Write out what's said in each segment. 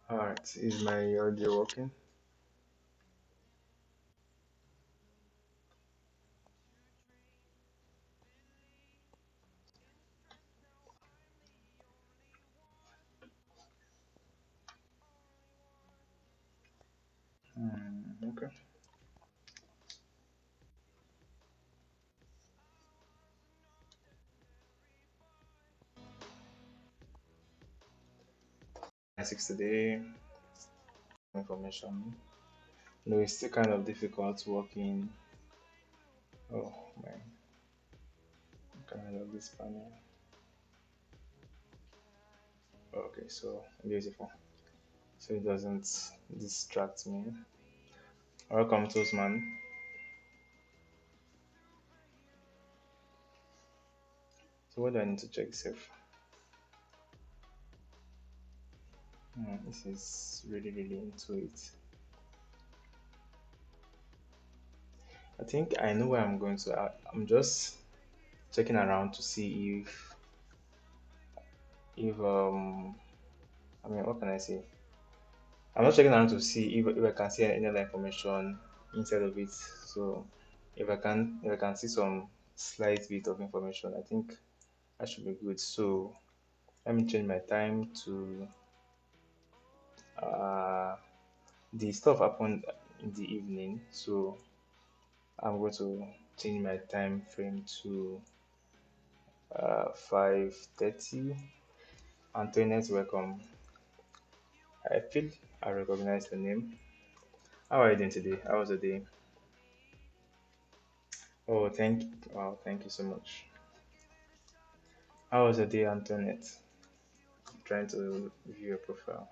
Alright, is my audio working? Okay. 6 today, information. No, it's still kind of difficult working. Oh man, can I log this panel? Okay, so beautiful. So it doesn't distract me. Welcome, Toastman. So what do I need to check safe? This is really into it. I think I know where I'm going to. I'm just checking around to see if I mean what can I say? I'm not checking around to see if I can see any other information inside of it. So if I can see some slight bit of information, I think that should be good. So let me change my time to uh the stuff happened in the evening. So I'm going to change my time frame to 5:30. Antoinette, welcome. I feel I recognize the name. How are you doing today? How was the day? Oh, thank you so much. How was the day, Antoinette? I'm trying to view your profile.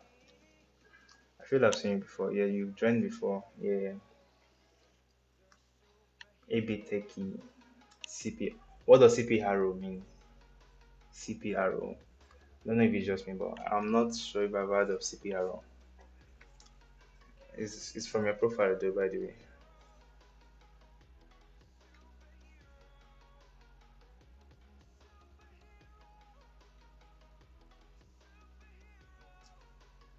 I feel I've seen you before. Yeah, you've joined before. Yeah, AB Techie, CP. What does CPRO mean? CPRO. I don't know if it's just me, but I'm not sure if I've heard of CPRO. It's from your profile, though, by the way.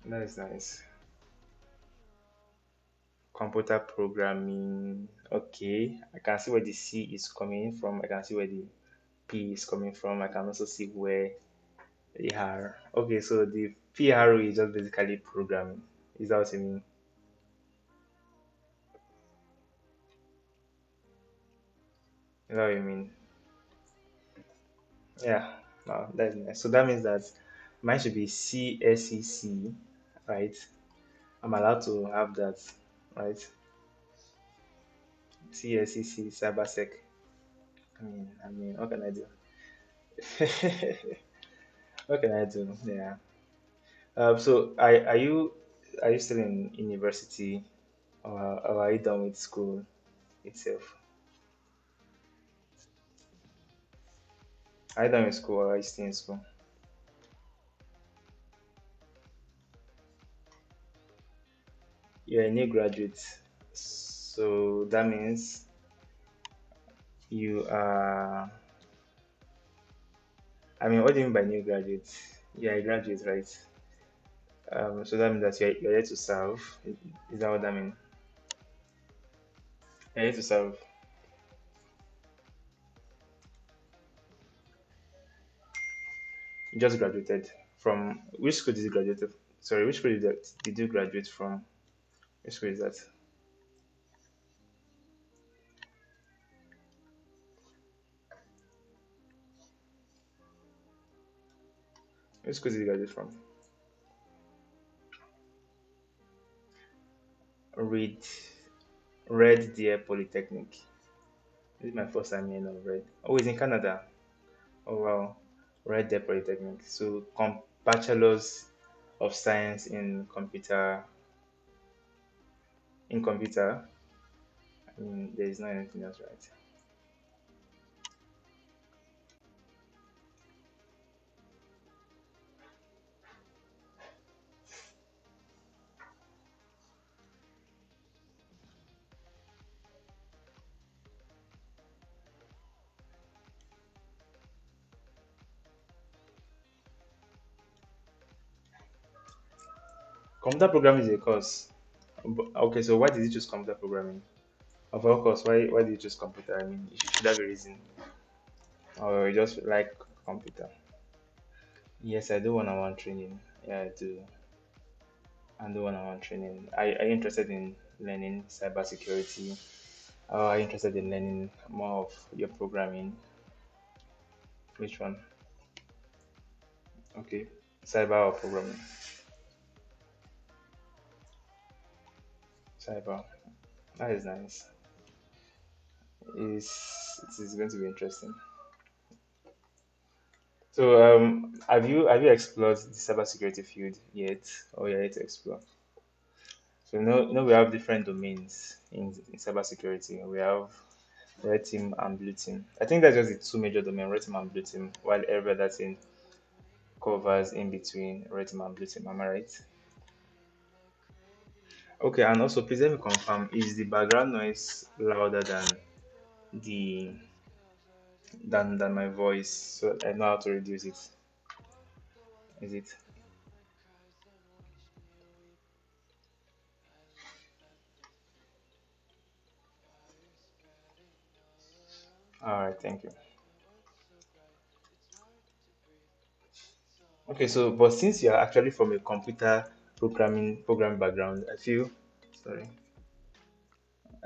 That is nice. Computer programming. Okay, I can see where the C is coming from. I can see where the P is coming from. I can also see where the R. Okay, so the PRO is just basically programming. Is that what you mean? Is that what you mean? Yeah. Wow, that's nice. So that means that mine should be CSEC, right? I'm allowed to have that, right? CSEC, cybersec. I mean, what can I do? What can I do? Yeah. So are you still in university, or are you done with school itself? Are you done with school or are you still in school? You're a new graduate, so that means you are. I mean, what do you mean by new graduate? You're a graduate, right? So that means that you're here to serve. Is that what that means? You're here to serve. You just graduated from which school did you graduate? Sorry, which school did you graduate from? Which school is that? Which school did you graduate from? Read Red Deer Polytechnic. This is my first time hearing of Red. Oh, it's in Canada. Oh wow, Red Deer Polytechnic. So bachelor's of science in computer. I mean, there is not anything else, right? Computer programming is a course. Okay, so why did you choose computer programming? Of all course, why did you choose computer? I mean, you should have a reason. Or you just like computer? Yes, I do one-on-one training. Yeah, I do. I do one-on-one training. Are you interested in learning cybersecurity? Or are you interested in learning more of your programming? Which one? Okay, cyber or programming? Cyber. That is nice. It is going to be interesting. So, have you explored the cybersecurity field yet, or you're yet to explore? So, we have different domains in cybersecurity. We have red team and blue team. I think that's just the two major domains, red team and blue team, while every other thing covers in between red team and blue team. Am I right? Okay, and also please let me confirm: is the background noise louder the than my voice? So I know how to reduce it. Is it? All right, thank you. Okay, so but since you are actually from a computer program background, sorry,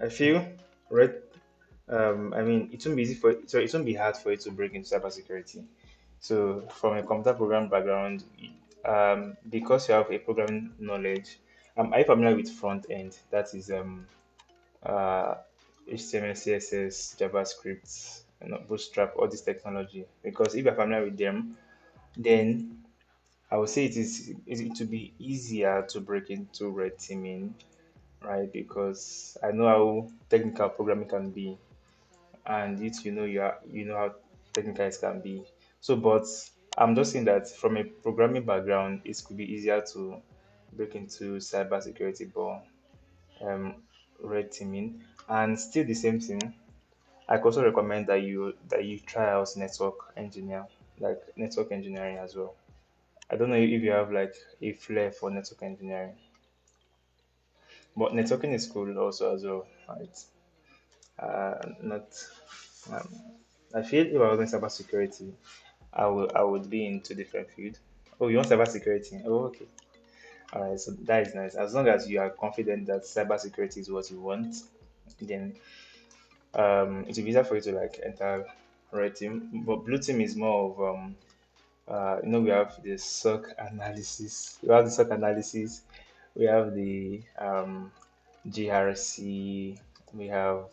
I feel right. I mean, it won't be easy for so it won't be hard for you to break into cybersecurity. So from a computer program background, because you have a programming knowledge, are you familiar with front end? That is uh, HTML, CSS, JavaScript, Bootstrap, all this technology. Because if you're familiar with them, then I would say it to be easier to break into red teaming, right? Because I know how technical programming can be, and you know how technical it can be. So, but I'm just saying that from a programming background, it could be easier to break into cybersecurity, but um, red teaming, and still the same thing. I could also recommend that you try out network engineering as well. I don't know if you have like a flair for network engineering, but networking is cool also as well, right? Not, um, I feel if I was in cybersecurity, I would be in two different fields. Oh, you want cybersecurity? Oh, okay. All right, so that is nice. As long as you are confident that cybersecurity is what you want, then it will be easier for you to like enter red team. But blue team is more of we have the SOC analysis. We have the SOC analysis. We have the GRC. We have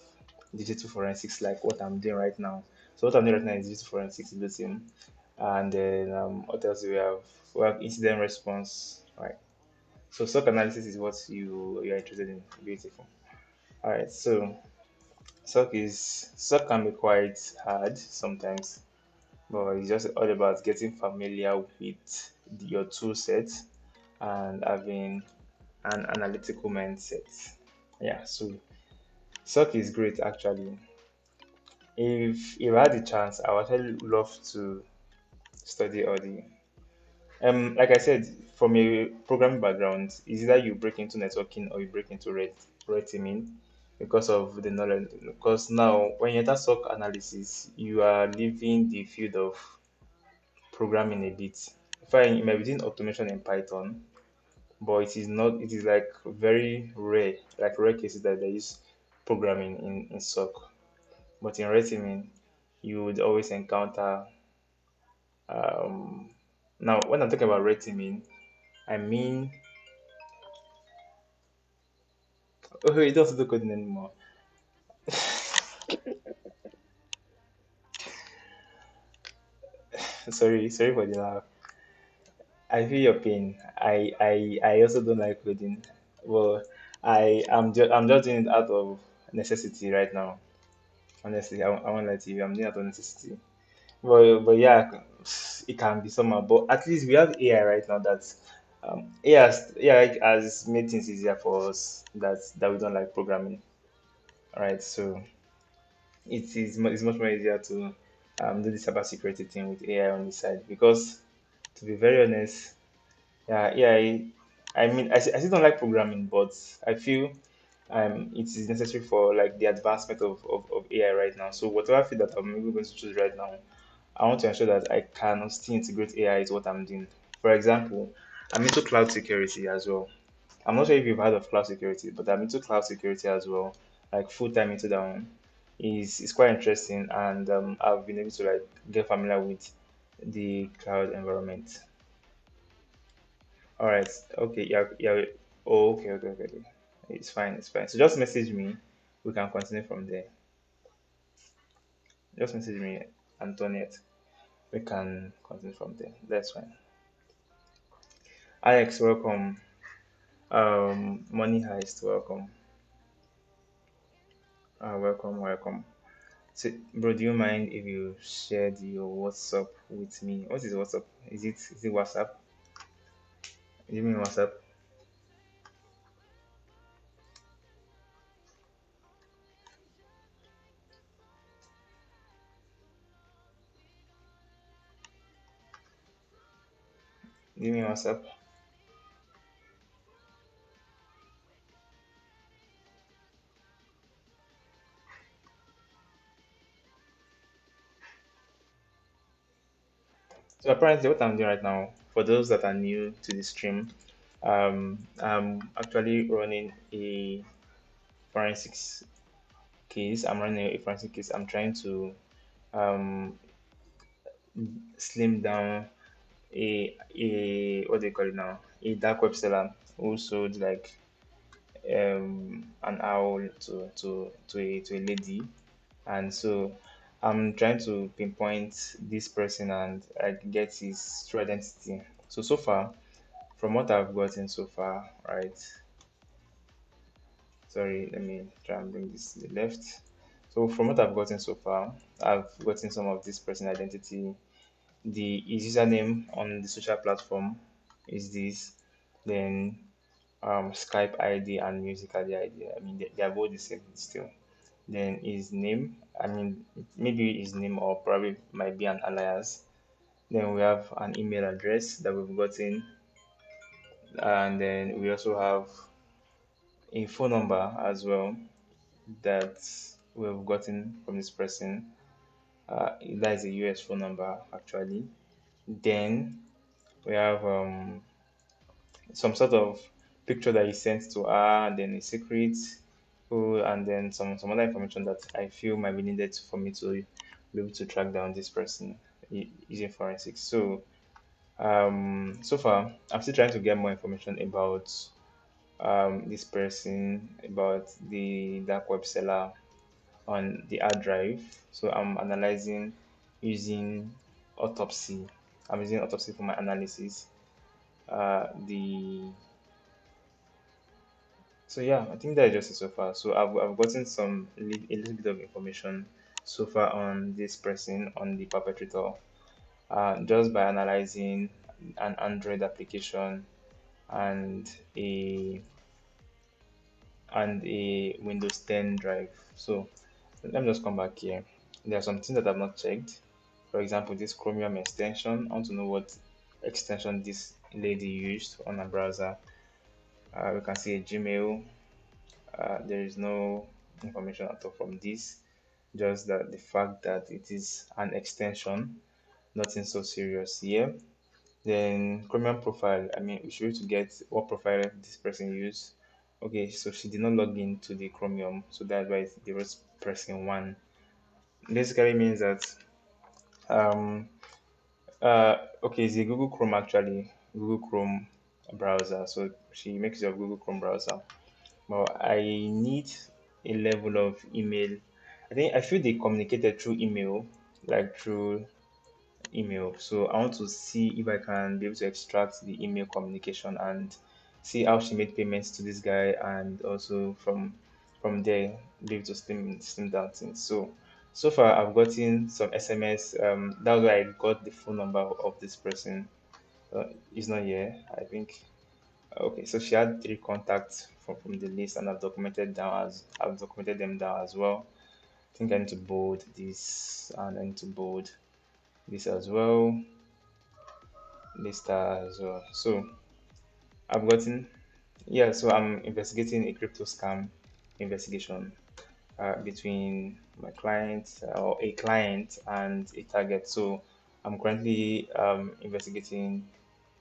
digital forensics, like what I'm doing right now. So what I'm doing right now is digital forensics blue team, and then what else do we have? We have incident response, right? So SOC analysis is what you're interested in. Beautiful. All right. So SOC can be quite hard sometimes, but it's just all about getting familiar with your tool set and having an analytical mindset. Yeah, so SOC is great actually. If I had the chance, I would actually love to study all the like I said, from a programming background, is either you break into networking or you break into red teaming because of the knowledge. Because now when you enter SOC analysis, you are leaving the field of programming a bit. Fine, it might be doing automation in Python, but it is not. It is like very rare, like rare cases that they use programming in SOC. But in red teaming, you would always encounter. Um, Now, when I'm talking about red teaming, I mean, oh, it doesn't do coding anymore. Sorry for the laugh. I feel your pain. I also don't like coding. Well, I'm just doing it out of necessity right now. Honestly, I won't lie to you. I'm doing it out of necessity. But yeah, it can be somehow. But at least we have AI right now that AI has made things easier for us that we don't like programming. Right, so it's much more easier to do the cybersecurity thing with AI on the side because to be very honest, yeah, AI. I mean, I still don't like programming, but I feel it is necessary for like the advancement of AI right now. So whatever field that I'm even going to choose right now, I want to ensure that I can still integrate AI into what I'm doing. For example, I'm into cloud security as well. I'm not sure if you've heard of cloud security, but I'm into cloud security as well, like full time into that one. Is quite interesting, and I've been able to like get familiar with the cloud environment. All right, okay, yeah, yeah. Oh, okay. It's fine, it's fine. So just message me. We can continue from there. Just message me, Antoinette. We can continue from there. That's fine. Alex, welcome. Money Heist, welcome. Welcome. So, bro, do you mind if you shared your WhatsApp with me? What is WhatsApp? Is it WhatsApp? Do you mean WhatsApp? Do you mean WhatsApp? So apparently, what I'm doing right now, for those that are new to the stream, I'm actually running a forensics case. I'm running a forensic case. I'm trying to um, slim down a what do you call it now? A dark web seller who sold like an owl to a lady, and so I'm trying to pinpoint this person and get his true identity. So far, from what I've gotten so far, right? Sorry, let me try and bring this to the left. So from what I've gotten so far, I've gotten some of this person identity. The his username on the social platform is this. Then Skype ID and music ID. I mean, they are both the same still. Then his name, I mean, maybe his name or probably might be an alias. Then we have an email address that we've gotten, and then we also have a phone number as well that we've gotten from this person. That is a US phone number actually. Then we have some sort of picture that he sent to her, and then a secret, and then some other information that I feel might be needed for me to be able to track down this person using forensics. So far, I'm still trying to get more information about this person, about the dark web seller on the hard drive. So I'm analyzing using autopsy. I'm using autopsy for my analysis. The So yeah, I think that's just it so far. So I've gotten a little bit of information so far on this person, on the perpetrator, just by analyzing an Android application and a a Windows 10 drive. So let me just come back here. There are some things that I've not checked. For example, this Chromium extension. I want to know what extension this lady used on her browser. We can see a Gmail. There is no information at all from this, just that the fact that it is an extension, nothing so serious here. Then Chromium profile, I mean, we should be able to get what profile this person used. Okay, so she did not log into the Chromium, so that's why they was pressing one. Basically means that um okay, it's a Google Chrome actually, Google Chrome browser. So she makes use of Google Chrome browser. But I need a level of email. I feel they communicated through email, like through email. So I want to see if I can be able to extract the email communication and see how she made payments to this guy, and also from there be able to slim down things. So far I've gotten some SMS. That's why I got the phone number of this person. It's not here. I think Okay, so she had three contacts from the list, and I've documented them down as well. I think I need to bold this, and I need to bold this as well, this star as well. So I've gotten, yeah, so I'm investigating a crypto scam investigation between my client or a client and a target. So I'm currently investigating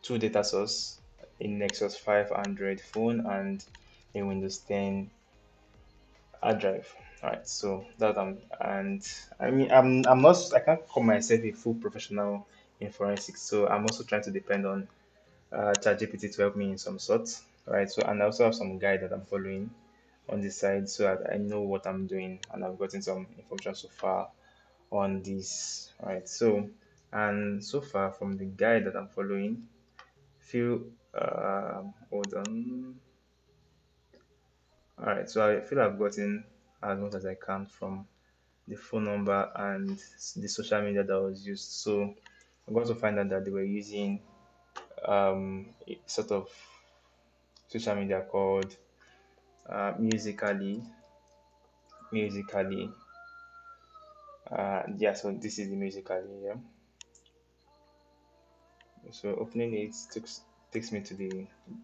two data source, a Nexus 500 phone and a Windows 10 hard drive. All right, so that and I mean I can't call myself a full professional in forensics, so I'm also trying to depend on ChatGPT to help me in some sorts. Right, so and I also have some guide that I'm following on the side so that I know what I'm doing and I've gotten some information so far on this. Right, so and so far from the guide that I'm following, feel hold on. All right, so I feel I've gotten as much as I can from the phone number and the social media that was used. So I got to find out that they were using a sort of social media called musically. Yeah, so this is the musically. Yeah. So opening it takes me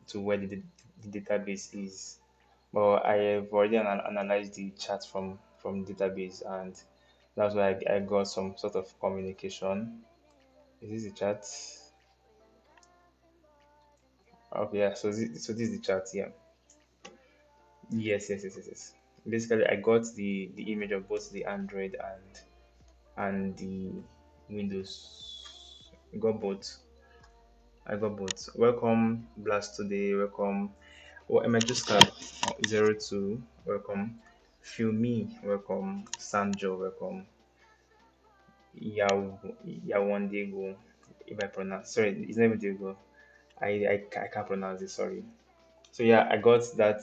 to where the database is. But I have already analyzed the chat from the database, and that's why I got some sort of communication. Is this the chat? Okay, yeah. So this is the chat. Yeah. Yes. Basically, I got the image of both the Android and the Windows. I got both. I got both. Welcome, Blast today. Welcome. Oh, Emejuska 02. Welcome. Fumi. Welcome. Sanjo. Welcome. Yawandego. If I pronounce, sorry, it's not even Diego. I can't pronounce it. Sorry. So yeah, I got that.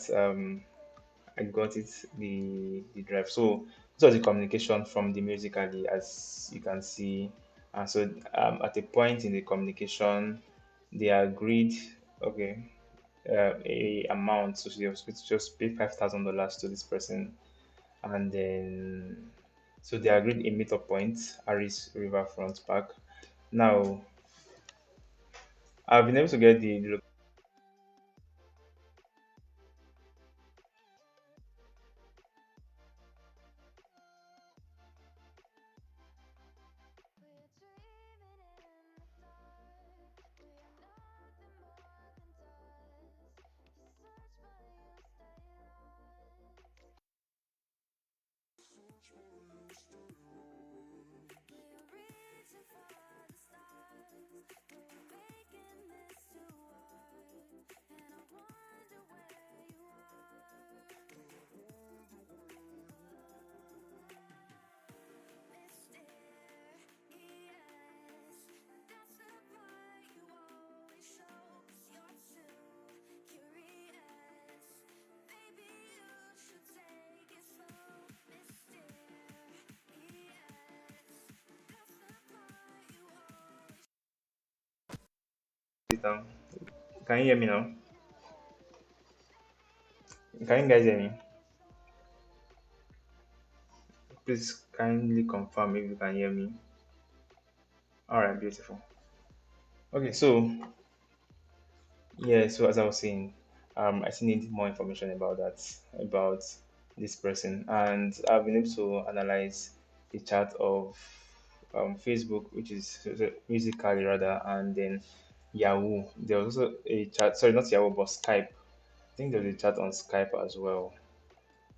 I got it the drive. So this was the communication from the musically, as you can see. And so at a point in the communication, they agreed, okay, a amount. So she was going to just pay $5,000 to this person, and then so they agreed a meetup point, Aris Riverfront Park. Now I've been able to get the down. Can you hear me now? Can you guys hear me? Please kindly confirm if you can hear me. All right, beautiful. Okay, so yeah, so as I was saying, I still need more information about about this person, and I've been able to analyze the chart of Facebook, which is Musically rather, and then Yahoo. There was also a chat, sorry, not Yahoo, but Skype. I think there was a chat on Skype as well,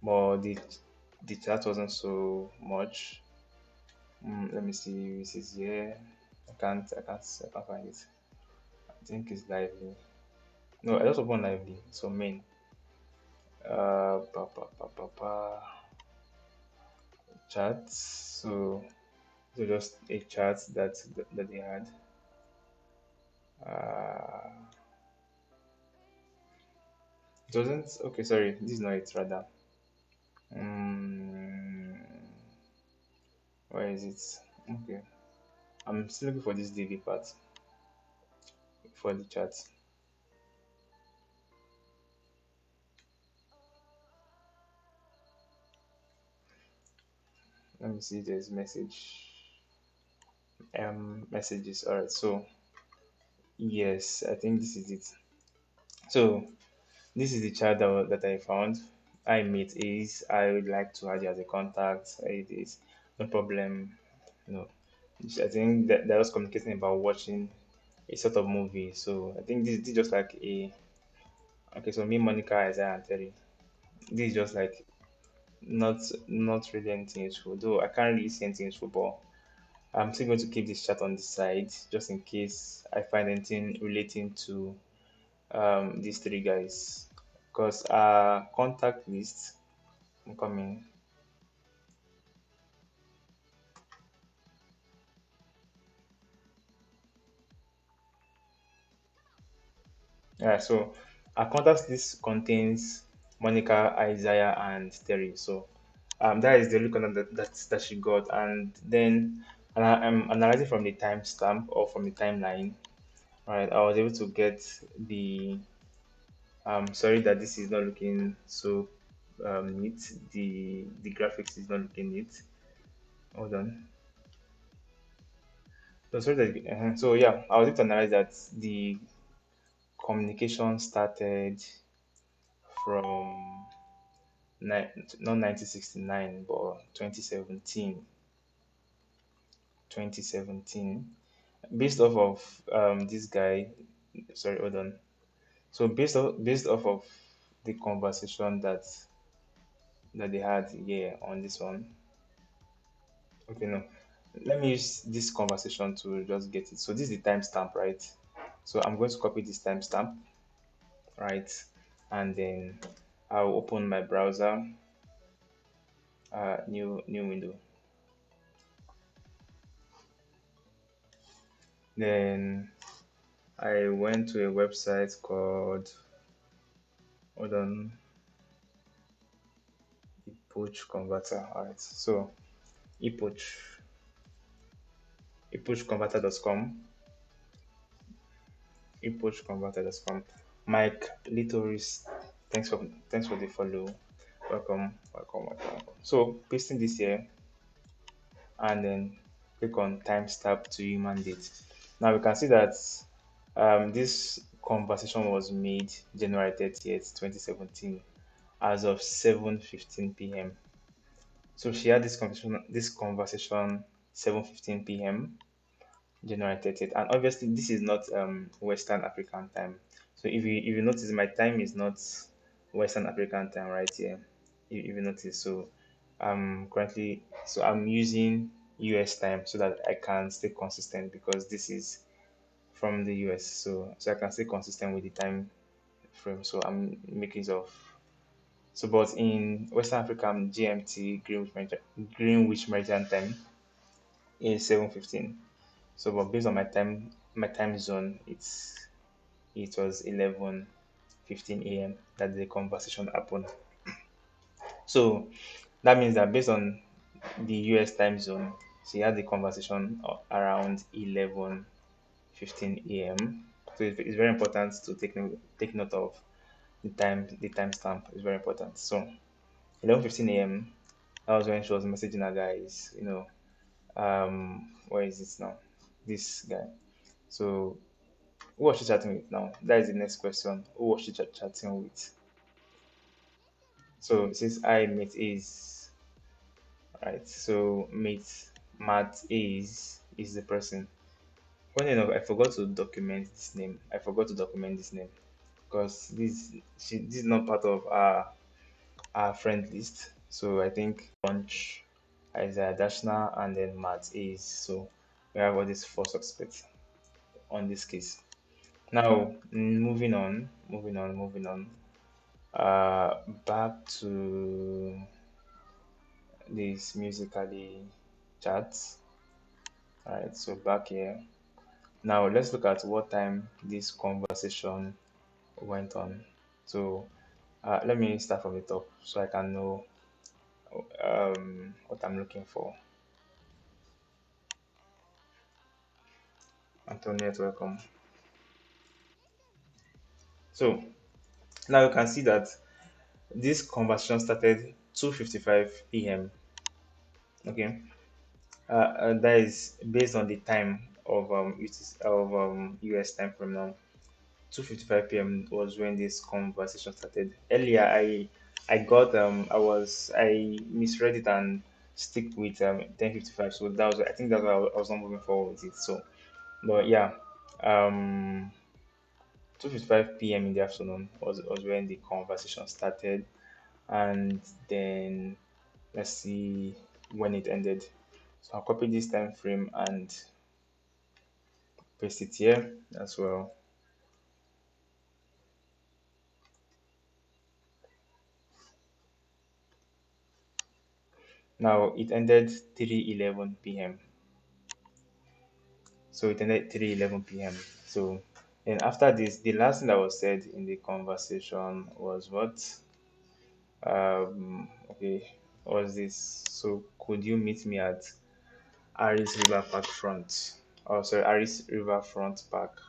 but the chat wasn't so much. Let me see. This is here. I can't find it. I think it's lively. No, I just open lively. So main. Pa, pa, pa, pa, pa. Chat. So just a chat that they had. Uh, it wasn't okay. Sorry, this is not it. Rather. Um, where is it? Okay, I'm still looking for this DB part for the chat. Let me see. There's message. Messages. All right. So yes, I think this is it. So this is the chat that I found. I meet is I would like to add you as a contact. It is no problem. You know, I think that they was communicating about watching a sort of movie. So I think this is just like a okay. So me, Monica, Isaiah, and Terry. This is just like not really anything useful. Though I can't really see anything useful, but I'm still going to keep this chat on the side just in case I find anything relating to these three guys. Because our contact list, I'm coming. Yeah, so our contact list contains Monica, Isaiah, and Terry. So that is the only contact that she got. And then I'm analyzing from the timestamp or from the timeline. Right, I was able to get the. Sorry that this is not looking so neat. The graphics is not looking neat. Hold on. So sorry that. So yeah, I was able to analyze that the communication started from not 1969 but 2017. 2017 based off of this guy. Sorry, hold on. So based off of the conversation that they had here on this one. Okay, no. Let me use this conversation to just get it. So this is the timestamp, right? So I'm going to copy this timestamp, right? And then I'll open my browser, new window. Then I went to a website called hold on epoch converter. Alright, so epoch epochconverter.com epochconverter.com. Mike Litoris, thanks for the follow. Welcome. So pasting this here and then click on timestamp to human date. Now we can see that this conversation was made January 30th, 2017 as of 7:15 p.m. So she had this conversation 7:15 p.m. January 30th. And obviously, this is not Western African time. So if you notice, my time is not Western African time right here. If you notice, so I'm using US time so that I can stay consistent because this is from the US. So I can stay consistent with the time frame. So I'm making use of. So, but in Western Africa, GMT Greenwich Meridian time is 7:15. So, but based on my time zone, it was 11:15 a.m. that the conversation happened. So that means that based on the US time zone, she had the conversation around 11:15 a.m. So it's very important to take note of the timestamp is very important. So 11:15 a.m. That was when she was messaging her guys. Where is it now? This guy. So who was she chatting with now? That is the next question. Who was she chatting with? So since I meet is right, so meet Matt is the person. Funny enough, I forgot to document this name. Because this is not part of our friend list. So I think Punch, Isaiah Dashna, and then Matt is. So we have all these four suspects on this case. Now moving on. Back to this musically charts. Alright, so back here. Now let's look at what time this conversation went on. So let me start from the top so I can know what I'm looking for. Antoinette, welcome. So now you can see that this conversation started 2:55 p.m. Okay, that is based on the time of US time from now. 2:55 p.m. was when this conversation started. Earlier, I misread it and stick with 10:55. So that was, I think that's why I was not moving forward with it. So, but yeah, 2:55 p.m. in the afternoon was when the conversation started, and then let's see when it ended. So I'll copy this time frame and paste it here as well. Now it ended 3:11 p.m. So it ended 3:11 p.m. So and after this, the last thing that was said in the conversation was what? Okay, was this? So could you meet me at Aris River Park front? Oh, sorry, Aris River Front Park.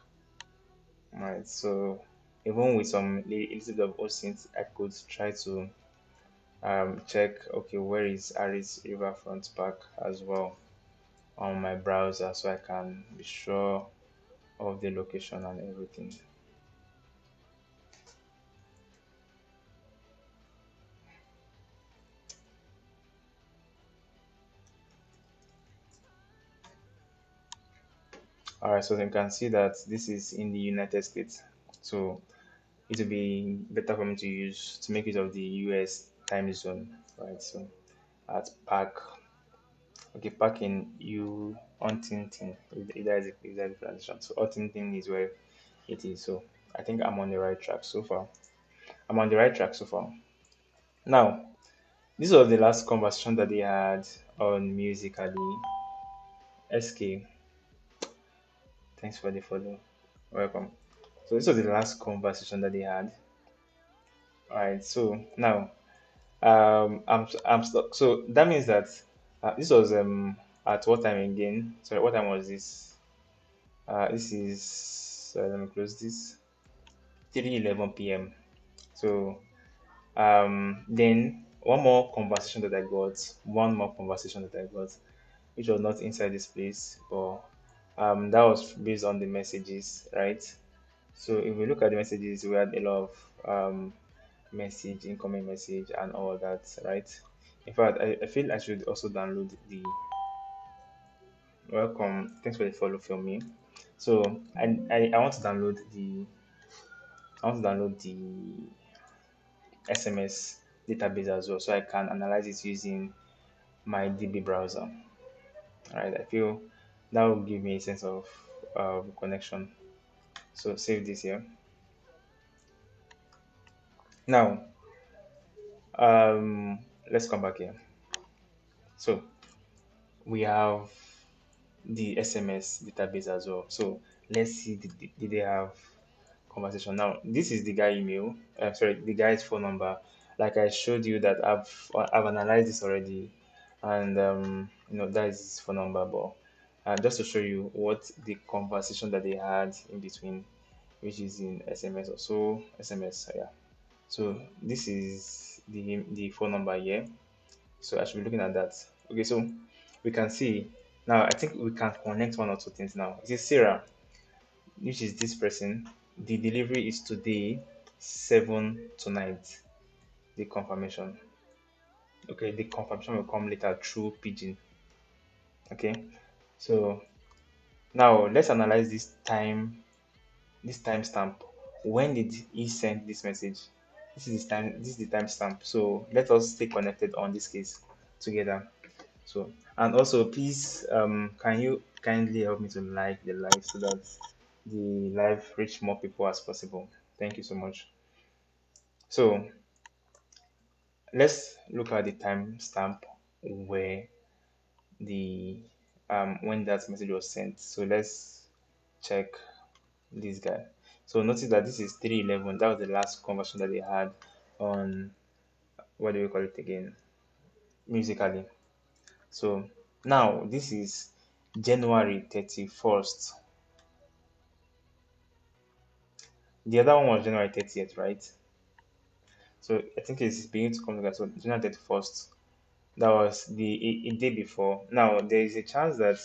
Right. So even with some little bit of OSINT, I could try to check. Okay, where is Aris River Front Park as well on my browser, so I can be sure of the location and everything. All right, so you can see that this is in the United States. So it will be better for me to use to make use of the US time zone, right? So at Park, okay, Park in U Huntington, if that is the transition. So Huntington is where it is. So I think I'm on the right track so far. I'm on the right track so far. Now, this was the last conversation that they had on Musically. SK, thanks for the follow. Welcome. So this was the last conversation that they had. All right. So now, I'm stuck. So that means that this was at what time again? Sorry, what time was this? This is let me close this. 3:11 p.m. So then one more conversation that I got, which was not inside this place, but that was based on the messages, right? So if we look at the messages, we had a lot of message, incoming message, and all that, right? In fact, I feel I should also download the welcome. Thanks for the follow from me. So I want to download the SMS database as well, so I can analyze it using my DB browser. Right, I feel that will give me a sense of connection. So save this here. Now, let's come back here. So we have the SMS database as well. So let's see, did they have conversation? Now, this is the guy email. Sorry, the guy's phone number. Like I showed you that I've analyzed this already, and that is his phone number. But just to show you what the conversation that they had in between, which is in SMS or so SMS. Yeah. So this is the phone number here. So I should be looking at that. Okay, so we can see now. I think we can connect one or two things now. It is Sarah, which is this person. The delivery is today, 7 tonight. The confirmation. Okay, the confirmation will come later through pigeon. Okay, so now let's analyze this timestamp. When did he send this message? This is the time. This is the timestamp. So let us stay connected on this case together. So and also please can you kindly help me to like the live so that the live reach more people as possible. Thank you so much. So let's look at the timestamp where the when that message was sent. So let's check this guy. So notice that this is 3:11. That was the last conversation that they had on what do we call it again? Musically. So now this is January 31st. The other one was January 30th, right? So I think it's beginning to come together. So January 31st, that was a day before. Now there is a chance that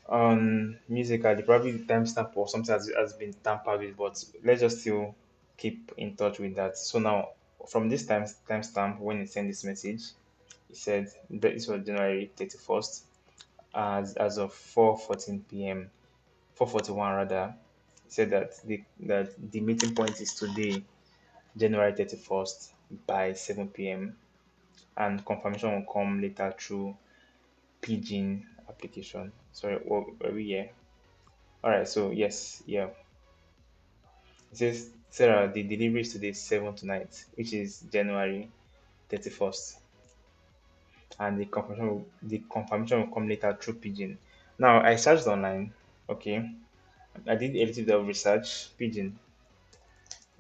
On Musical.ly, probably the timestamp or something has been tampered with, but let's just still keep in touch with that. So now, from this timestamp, when he sent this message, he said that this was January 31st, as of 4:14 p.m., 4:41 rather. He said that the meeting point is today, January 31st, by 7 p.m., and confirmation will come later through Pigeon application. Sorry, what were we here? All right, so yes, yeah. It says, Sarah, the delivery is today 7 tonight, which is January 31st, and the confirmation will come later through Pigeon. Now, I searched online, okay. I did a little bit of research. Pigeon,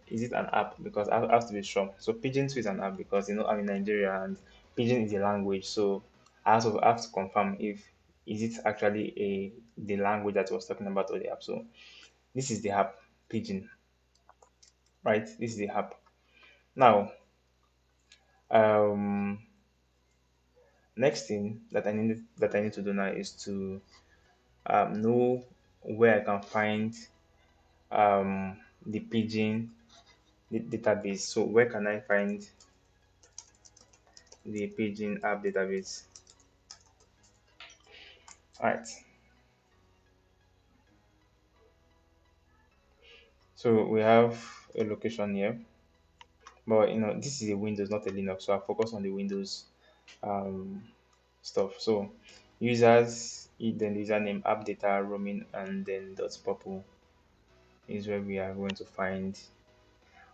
is it an app? Because I have to be sure. So Pigeon too is an app because I'm in Nigeria and Pigeon is a language. So I have to confirm if is it actually the language that I was talking about or the app. So this is the app, Pigeon, right? This is the app. Now, um, next thing that I need to do now is to know where I can find the Pigeon database. So where can I find the Pigeon app database? All right. So we have a location here, but this is a Windows, not a Linux. So I focus on the Windows um, stuff. So users, then username, app data, roaming, and then dot purple is where we are going to find.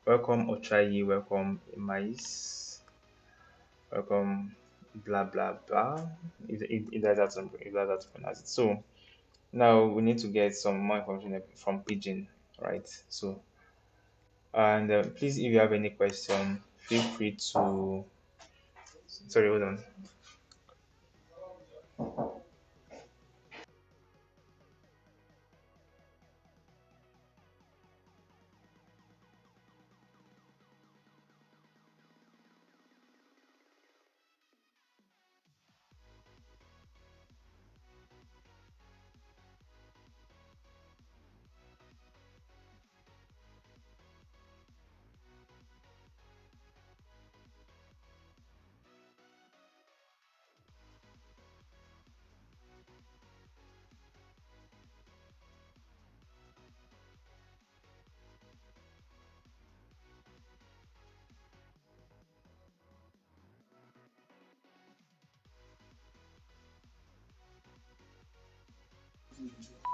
Welcome Ochayi, welcome Mais, welcome blah blah blah. If that's how to pronounce it. So now we need to get some more information from Pigeon, right? So and please, if you have any question, feel free to. Sorry, hold on.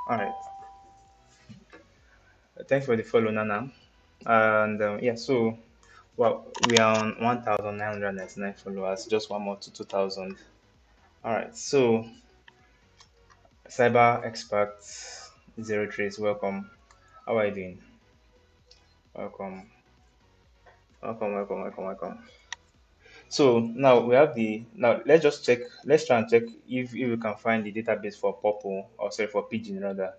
All right. Thanks for the follow, Nana. And yeah, so well, we are on 1,999 followers. Just one more to 2,000. All right. So cyber expert 03 welcome. How are you doing? Welcome. Welcome. Welcome. Welcome. Welcome. So now we have now let's just check. Let's try and check if we can find the database for purple, or sorry, for pigeon rather.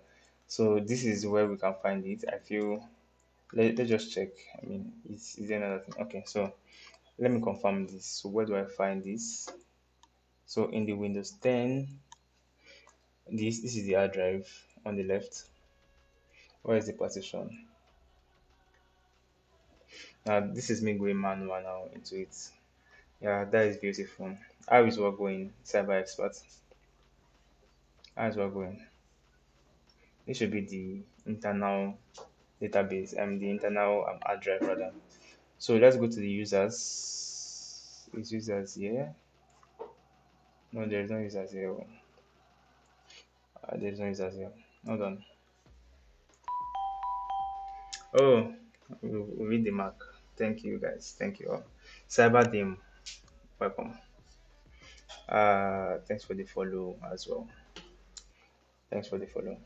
So this is where we can find it. I feel let's just check. I mean, is there another thing? Okay, so let me confirm this. So where do I find this? So in the Windows 10, this is the hard drive on the left. Where is the partition? Now this is me going manual now into it. Yeah, that is beautiful. How is what going, cyber expert? How is what going? This should be the internal database, the internal hard drive rather. So let's go to the users. Is users here? No, there is no users here. There is no users here. Hold on. Oh, we read the mark. Thank you guys. Thank you all. Cyber welcome. Thanks for the follow as well. Thanks for the follow.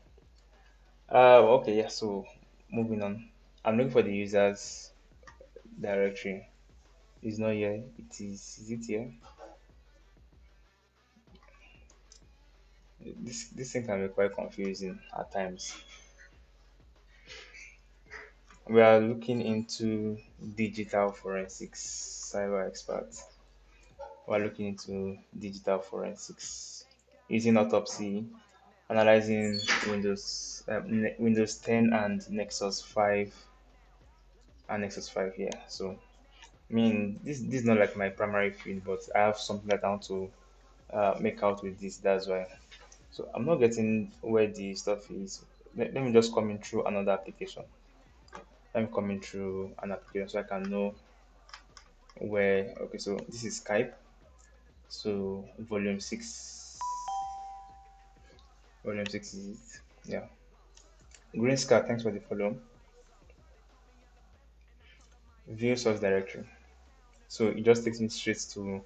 Okay, yeah. So moving on. I'm looking for the users directory. It's not here. It is. Is it here? This thing can be quite confusing at times. We are looking into digital forensics, cyber experts. We're looking into digital forensics using autopsy, analyzing Windows 10 and Nexus 5 here. So I mean, this is not like my primary field, but I have something that I want to make out with this. That's why. So I'm not getting where the stuff is. Let me just come in through another application. Let me come in through an application so I can know where. Okay, so this is Skype. So volume six is it. Yeah. Green Scar, thanks for the follow. View source directory. So it just takes me straight to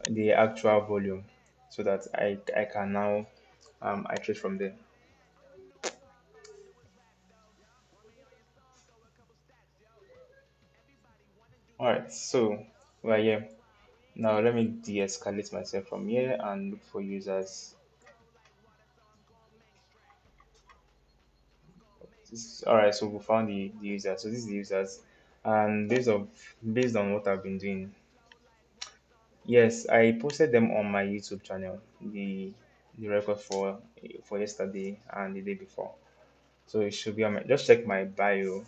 the actual volume so that I can now iterate from there. Alright, so we're here. Now let me de-escalate myself from here and look for users. Alright, so we found the users. So this is the users. And based on what I've been doing, yes, I posted them on my YouTube channel, the record for yesterday and the day before. So it should be on my, just check my bio.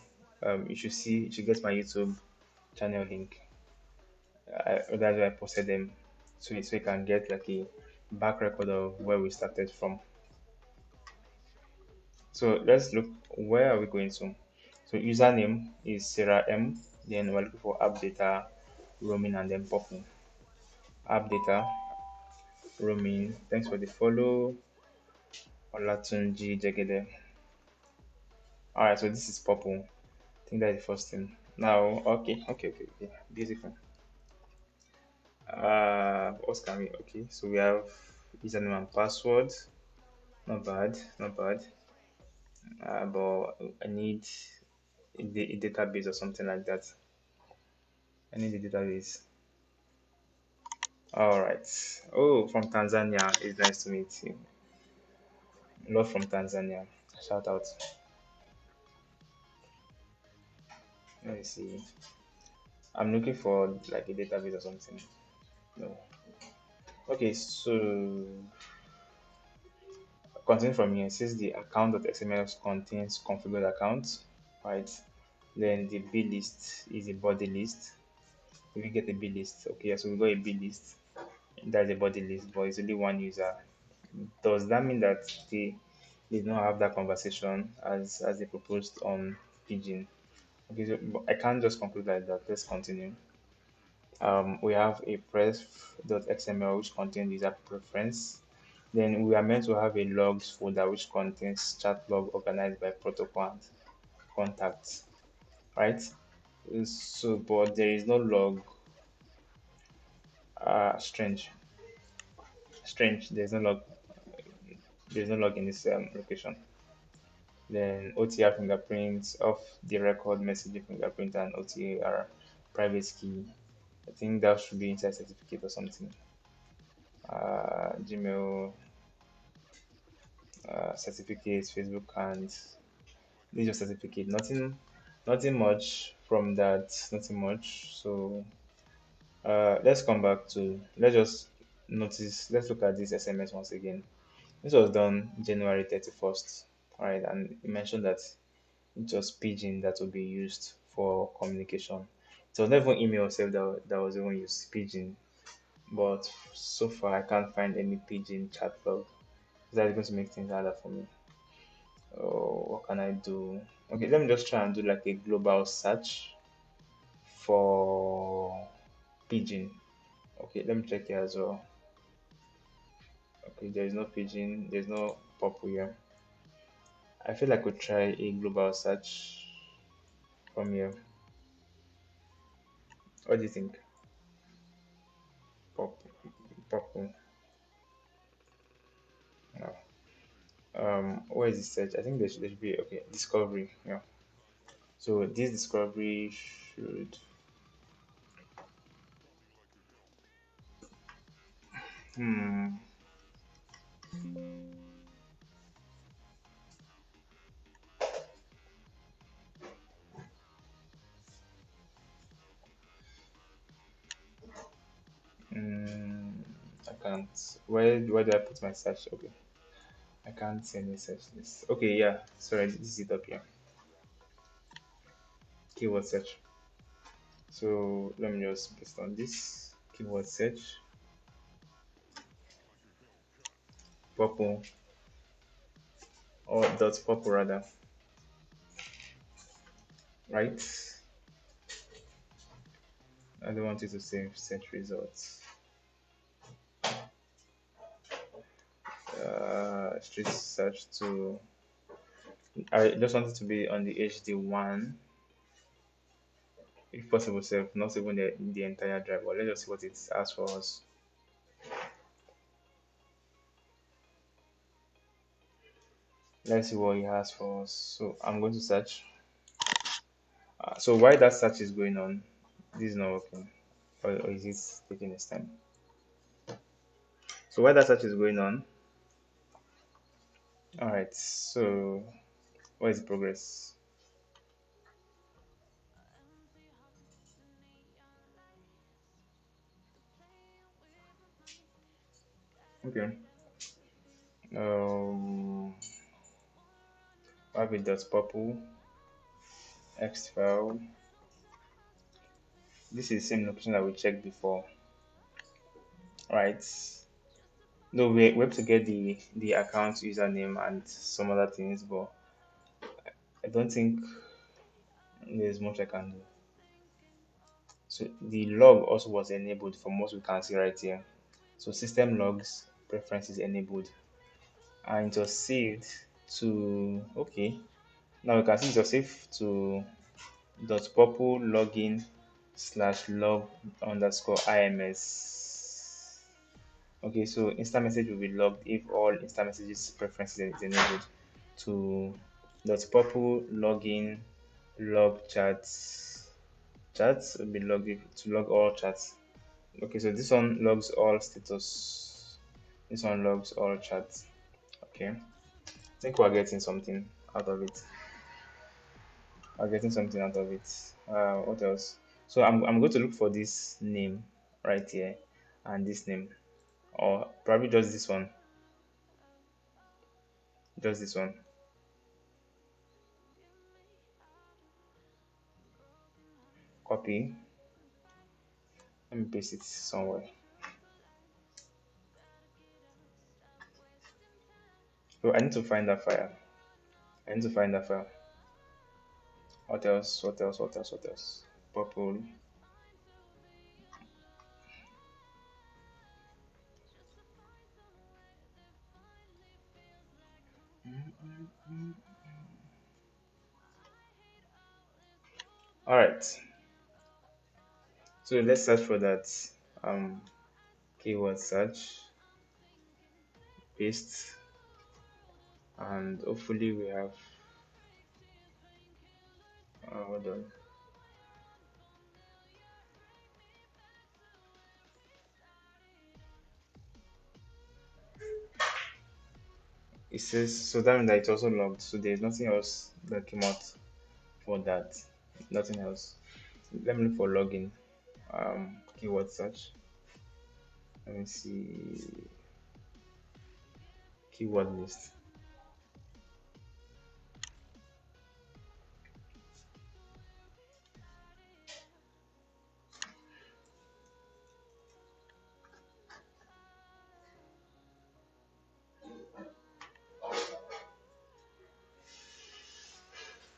You should get my YouTube channel link. That's where I posted them, so you can get like a back record of where we started from. So let's look, where are we going to? So username is Sarah M. Then we're looking for app data, roaming, and then purple. App data, roaming. Thanks for the follow. Olatunji Jegede. Alright, so this is purple. I think that's the first thing. Now, okay. Beautiful. What can we? Okay, so we have username and password. Not bad, not bad. But I need a database or something like that. I need a database. All right. Oh, from Tanzania. It's nice to meet you. Love from Tanzania. Shout out. Let me see. I'm looking for like a database or something. No. Okay, so continue from here. It says the account.xml contains configured accounts, right? Then the B list is a body list. If you get a B list, okay, so we got a B list. That's a body list, but it's only one user. Does that mean that they did not have that conversation as they proposed on Pigeon? Okay, so but I can't just conclude like that. Let's continue. We have a pref.xml which contains user preference. Then we are meant to have a logs folder which contains chat log organized by protocol and contacts, right? So, but there is no log. Strange, strange. There's no log in this location. Then OTR fingerprints of the record messaging fingerprint and OTR private key. I think that should be inside certificate or something. Gmail certificates, Facebook, and this is your certificate. Nothing much from that. Nothing much. So let's come back to, let's just notice. Let's look at this SMS once again. This was done January 31st. All right, and you mentioned that it was Pidgin that will be used for communication. So never email itself that was even used Pidgin, but so far I can't find any Pidgin chat log. That's going to make things harder for me. Oh, what can I do? Okay, let me just try and do like a global search for Pidgin. Okay, let me check here as well. Okay, there is no Pidgin, there's no purple here. I feel like we try a global search from here. What do you think? Purple, purple. No. Where is the search? I think there should be, okay, discovery. Yeah. So this discovery should, hmm, mm, I can't. Where do I put my search? Okay, I can't see any search list. Okay, yeah. Sorry, this is it up here. Keyword search. So let me just paste on this keyword search. Purple or dot purple rather. Right? I don't want you to save search results. Street search to. I just want it to be on the HD1, if possible, self, not even the entire drive. But let's just see what it asks for us. Let's see what it has for us. So I'm going to search. So while that search is going on, this is not working, or is it taking its time? So while that search is going on, all right. So what is the progress? Okay. Um, have dot purple X file. This is the same location that we checked before, right? No, we have to get the account username and some other things, but I don't think there's much I can do. So the log also was enabled from what we can see right here. So system logs preferences enabled, and it was saved to okay. Now we can see it was saved to dot purple login slash log underscore IMS. Okay, so instant message will be logged if all instant messages preferences is enabled to dot purple login log chats will be logged to log all chats. Okay, so this one logs all status. This one logs all chats. Okay, I think we're getting something out of it. We're getting something out of it. What else? So I'm going to look for this name right here and this name, or probably just this one. Just this one. Copy. Let me paste it somewhere. So I need to find that file. I need to find that file. What else? What else? What else? What else? Purple. All right. So let's search for that. Um, keyword search, paste, and hopefully we have. Hold on. It says so that means that it's also logged. So there's nothing else that came out for that. Nothing else. Let me look for login. Keyword search. Let me see. Keyword list.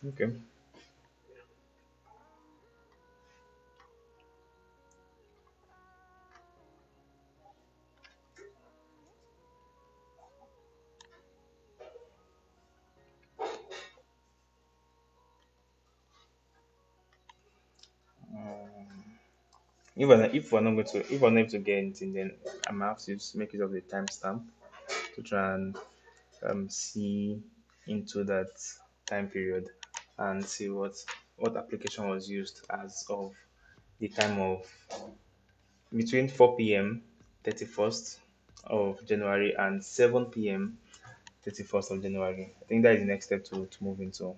Okay. If we're not able to get anything, then I'm gonna have to make use of the timestamp to try and see into that time period and see what application was used as of the time of between 4 p.m. 31st of January and 7 p.m. 31st of January. I think that is the next step to move into.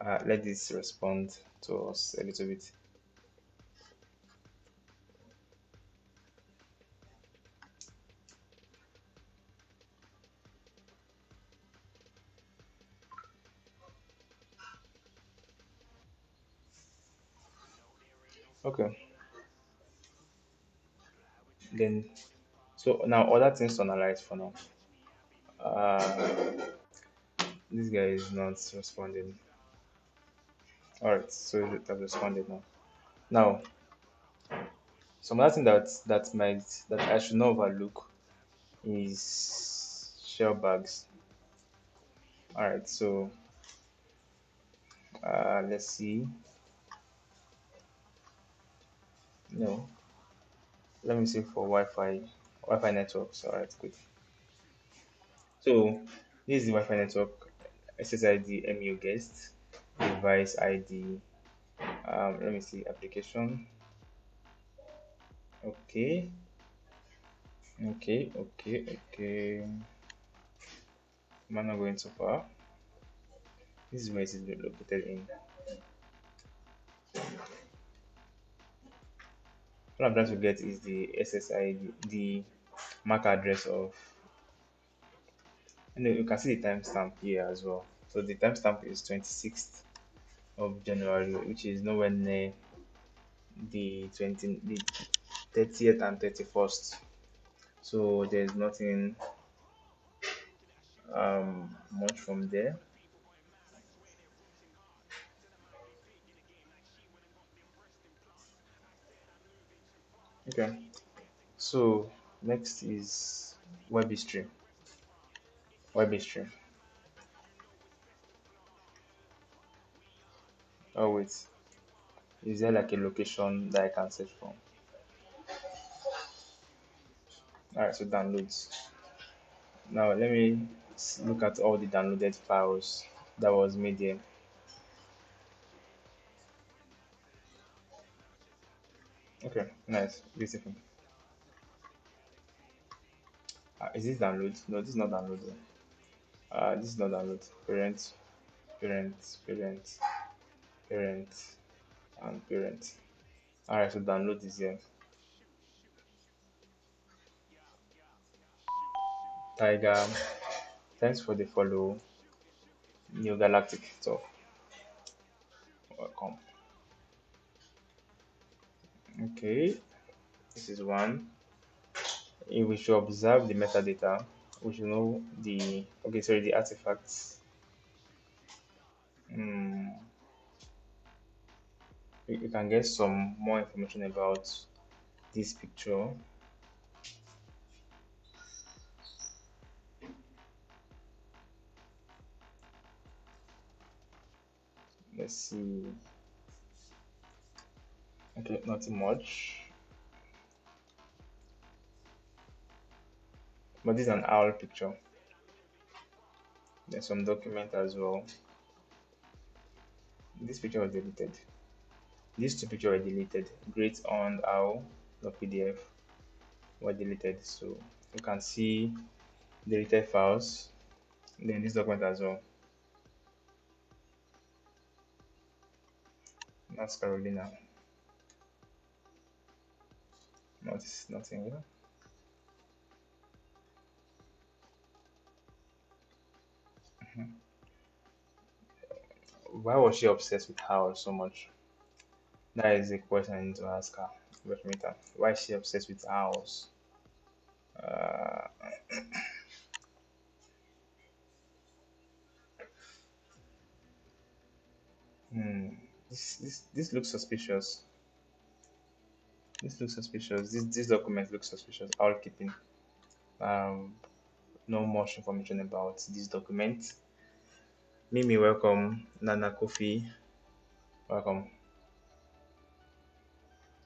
Let this respond to us a little bit. Okay. Then so now other things to analyze for now. Uh, this guy is not responding. All right, so it has responded now. Now, some other thing that I should not overlook is shell bags. All right, so let's see. No, let me see for Wi-Fi networks. All right, good. So this is the Wi-Fi network. SSID MU guest, device ID. Let me see application. Okay, okay. Am I not going so far? This is where it is located in. What I'm trying to get is the SSID, the MAC address of. And you can see the timestamp here as well. So the timestamp is 26th of January, which is nowhere near the 30th and 31st. So there's nothing much from there. Okay. So next is web history. Web history. Oh wait, is there like a location that I can search from? Alright, so downloads. Now let me look at all the downloaded files that was made here. Okay, nice, beautiful. Is this download? No, this is not download. This is not download. Parent, parent, and parent. Alright, so download is here. Tiger, thanks for the follow. New Galactic stuff. Welcome. Okay, this is one. If we should observe the metadata, we should know the okay, sorry, the artifacts. Hmm. You can get some more information about this picture. Let's see. Okay, nothing much. But this is an owl picture. There's some document as well. This picture was deleted. These two pictures were deleted. Great on owl, the PDF were deleted. So you can see deleted files. Then this document as well. That's Carolina. Nothing here. Why was she obsessed with owl so much? That is a question I need to ask her. Wait a minute. Why is she obsessed with owls? Uh, hmm. This looks suspicious. This looks suspicious. This document looks suspicious. Owl keeping. Um, no much information about this document. Mimi, welcome. Nana Kofi, welcome.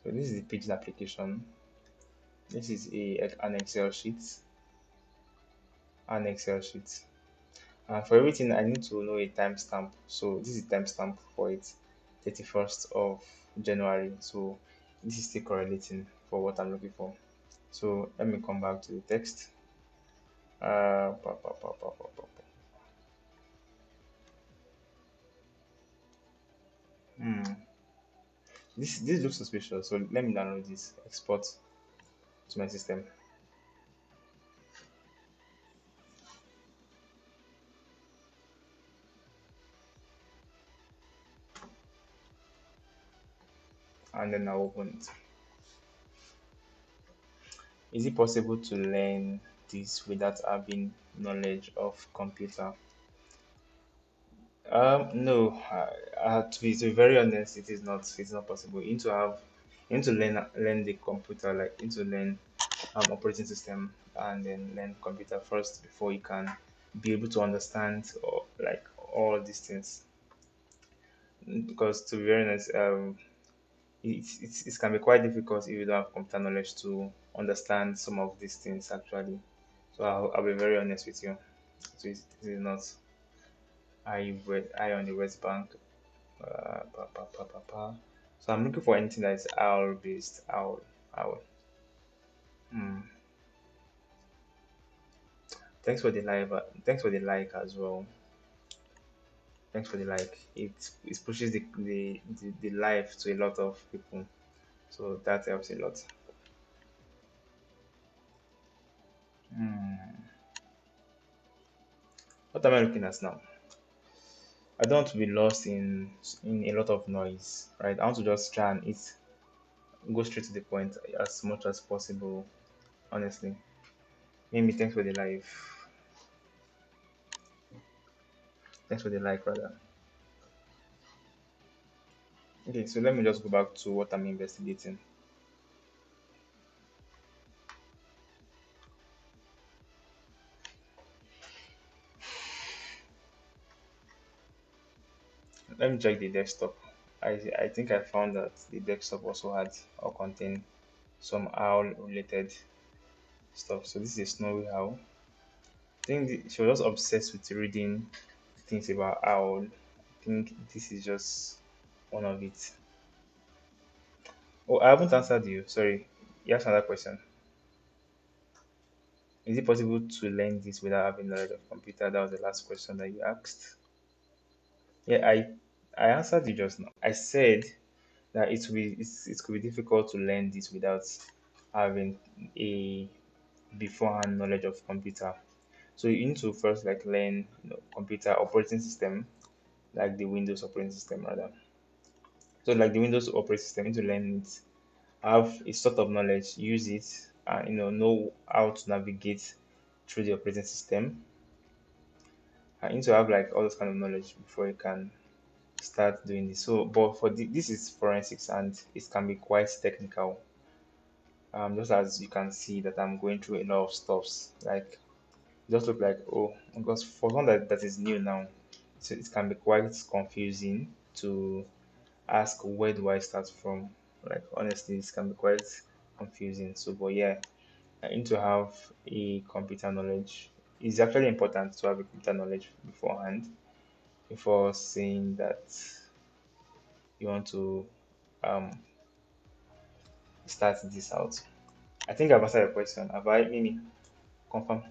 So this is the page application. This is an Excel sheet. An Excel sheet. And for everything, I need to know a timestamp. So this is timestamp for it, 31st of January. So this is still correlating for what I'm looking for. So let me come back to the text. Pa, pa, pa, pa, pa, pa, pa. Hmm. This looks suspicious. So let me download this, export to my system. and then I'll open it. Is it possible to learn this without having knowledge of computer? No. To be very honest, it is not. It's not possible. You need to learn the computer, like you need to learn operating system, and then learn computer first before you can be able to understand or like all these things. Because to be very honest, it can be quite difficult if you don't have computer knowledge to understand some of these things actually. So I'll be very honest with you. It is not. I on the West Bank. Pa, pa, pa, pa, pa. So I'm looking for anything that is owl based. Owl. Hmm. Thanks for the live. Thanks for the like as well. Thanks for the like. It pushes the live to a lot of people. So that helps a lot. Hmm. What am I looking at now? I don't want to be lost in a lot of noise, right? I want to just try and go straight to the point as much as possible. Honestly, Mimi, thanks for the live. Thanks for the like, rather. Okay, so let me just go back to what I'm investigating. Let me check the desktop. I think I found that the desktop also had or contained some owl related stuff. So this is Snowy Owl. I think she was just obsessed with reading things about owl. I think this is just one of it. Oh, I haven't answered you. Sorry. You asked another question. Is it possible to learn this without having knowledge of computer? That was the last question that you asked. Yeah, I answered you just now. I said that it could be difficult to learn this without having a beforehand knowledge of computer. So you need to first like learn computer operating system, like the Windows operating system rather. So like the Windows operating system, you need to learn it, have a sort of knowledge, use it, and know how to navigate through the operating system. I need to have like all those kind of knowledge before you can start doing this. So, but this is forensics and it can be quite technical. Just as you can see that I'm going through a lot of stuffs. Like, it just look like because for one that is new now, so it can be quite confusing to ask where do I start from. Like honestly, it can be quite confusing. So, but yeah, I need to have a computer knowledge. It's actually important to have a computer knowledge beforehand before saying that you want to um start this out. I think I've answered your question. Have I, Mimi? Confirm.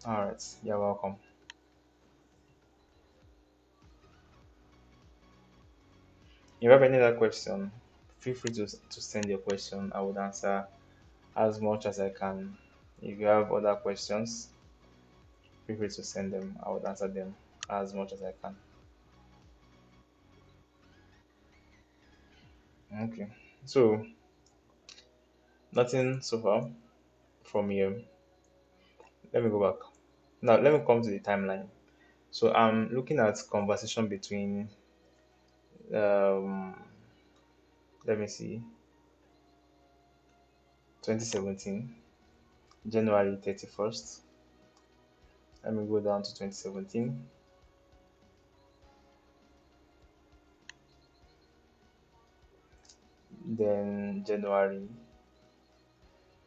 All right. You're welcome. If you have any other question, feel free to send your question. I would answer as much as I can. If you have other questions, feel free to send them. I would answer them as much as I can. Okay. So nothing so far from here. Let me go back. Now let me come to the timeline. So I'm looking at conversation between um let me see 2017 January 31st. Let me go down to 2017. Then January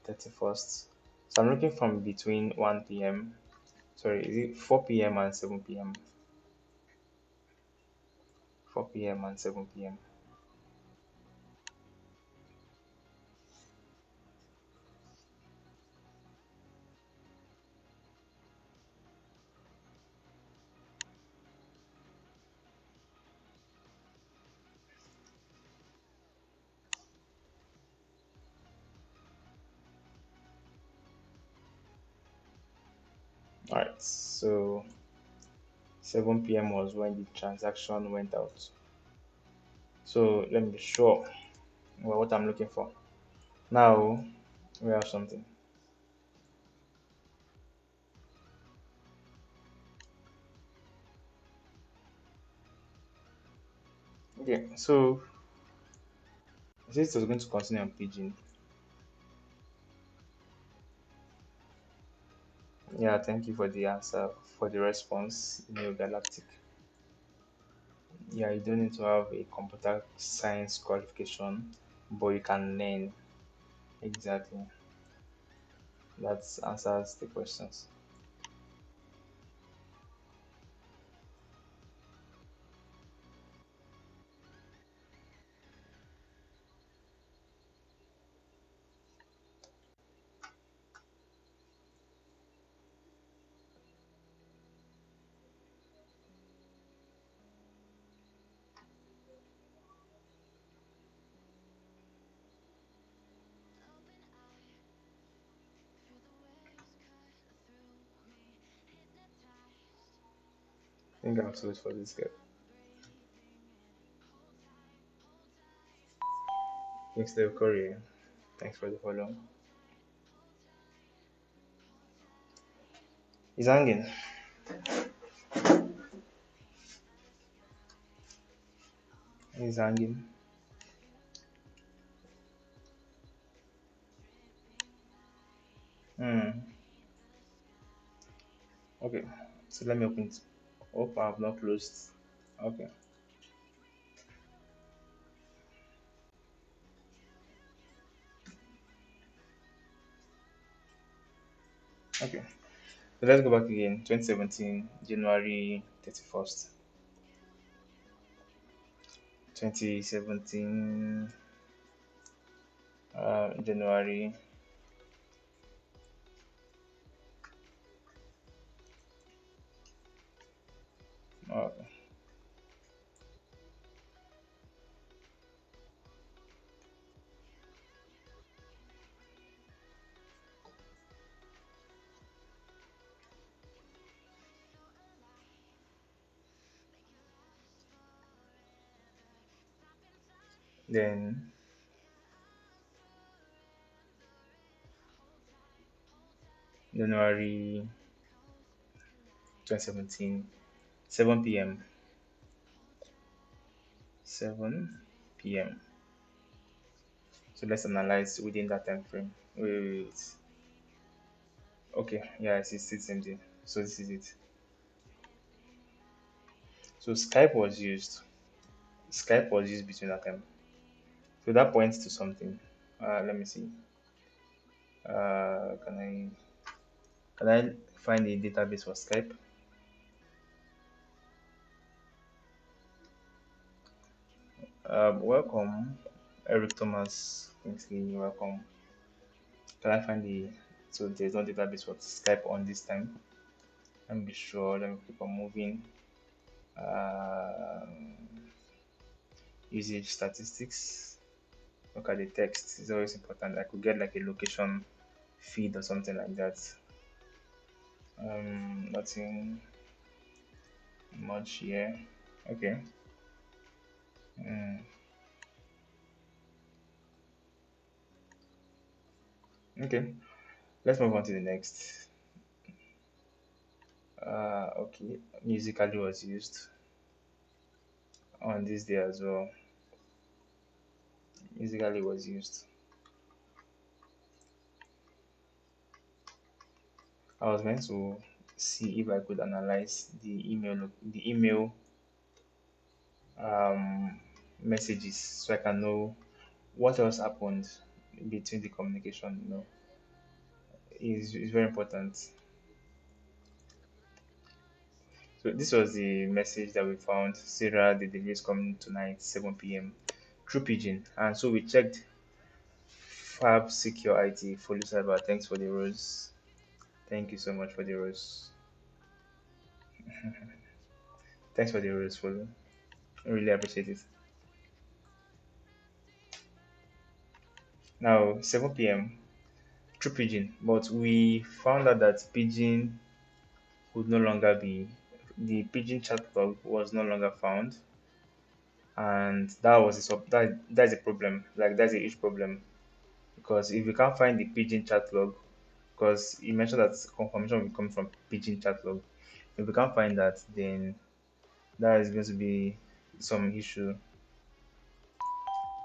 31st. So I'm looking from between 1 p.m. Sorry, is it 4 p.m. and 7 p.m.? 4 p.m. and 7 p.m. All right. So 7 p.m. was when the transaction went out. So let me be sure what I'm looking for. Now we have something. Okay. So since it was going to continue on Pigeon, yeah, thank you for the answer, for the response, Neo Galactic. Yeah, you don't need to have a computer science qualification, but you can learn. Exactly. That answers the questions. I think I have to wait for this guy. Thanks, Dave Corey. Thanks for the follow. He's hanging. He's hanging. Hmm. Okay. So let me open it. Hope I have not closed. Okay. Okay. So let's go back again. 2017, January 31st. 2017, January. Okay. Then January 2017, 7 p.m. 7 p.m. So let's analyze within that time frame. Wait. Okay, yeah, it's the same thing. So this is it. So Skype was used. Skype was used between that time. So that points to something. Let me see. Can I find a database for Skype? Welcome, Eric Thomas Kingsley. Welcome. Can I find the so there's no database for Skype on this time? Let me be sure. Let me keep on moving. Um Usage statistics. Look at the text. It's always important. I could get like a location feed or something like that. Nothing much here. Okay. Mm, okay. Let's move on to the next. Okay. Musically was used on this day as well. Musically was used. I was meant to see if I could analyze the email um, messages so I can know what else happened between the communication. Is very important. So this was the message that we found. Sarah, the delivery is coming tonight, 7 p.m. through Pigeon. And so we checked Fab Secure IT, Follow Cyber. Thanks for the rose. Thank you so much for the rose. Thanks for the rose, Follow. I really appreciate it. Now, 7 p.m. through Pigeon, but we found out that Pigeon would no longer be, the pigeon chat log was no longer found, and that was that's a problem. Like that's a huge problem because if you can't find the pigeon chat log, because you mentioned that confirmation will come from pigeon chat log. If we can't find that, then that is going to be some issue.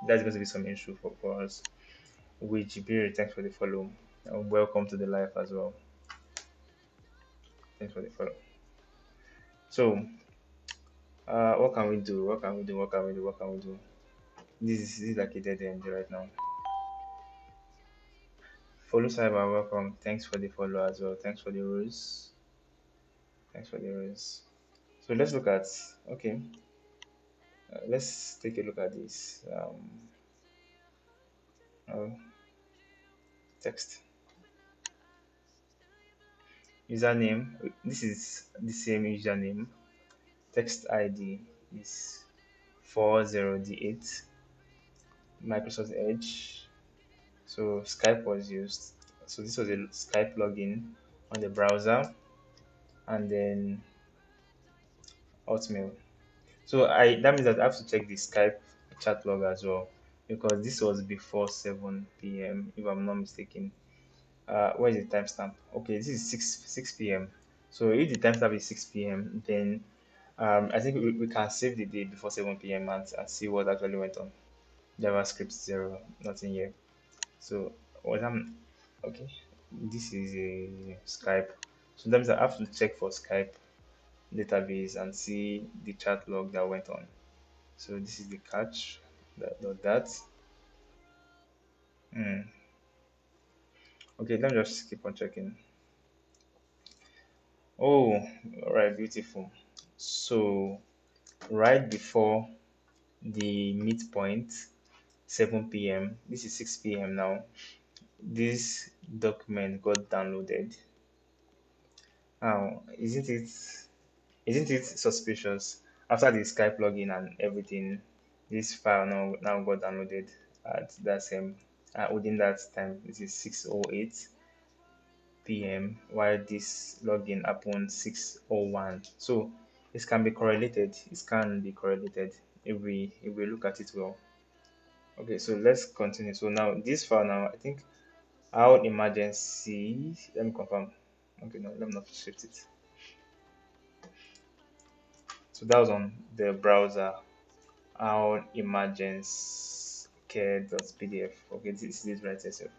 That's going to be some issue for us. Which Ibiri, thanks for the follow. And welcome to the live as well. Thanks for the follow. So, what can we do? What can we do? What can we do? What can we do? This is like a dead end right now. Follow Cyber, welcome. Thanks for the follow as well. Thanks for the rules. Thanks for the rules. So let's look at, okay. Let's take a look at this. Uh, Text username. This is the same username. Text ID is 40D8. Microsoft Edge. So Skype was used. So this was a Skype login on the browser, and then Hotmail. So I that means that I have to check the Skype chat log as well because this was before 7 p.m. if I'm not mistaken. Where is the timestamp? Okay, this is 6 p.m. So if the timestamp is 6 p.m., then I think we can save the day before 7 p.m. and see what actually went on. JavaScript zero, nothing here. So what I'm okay. This is a Skype. Sometimes I have to check for Skype database and see the chat log that went on. So this is the catch. That. Hmm. Okay, let me just keep on checking. Oh, all right, beautiful. So right before the midpoint, 7 p.m. This is 6 p.m. now. This document got downloaded. Now, isn't it suspicious? After the Skype login and everything, this file now got downloaded at that same within that time. This is 6:08 p.m. while this login happened 6:01. So it can be correlated. It can be correlated if we look at it well. Okay, so let's continue. So now this file now I think our emergency. Let me confirm. Okay, no, let me not shift it. So that was on the browser. Our emergence care.pdf. Okay, this is right here.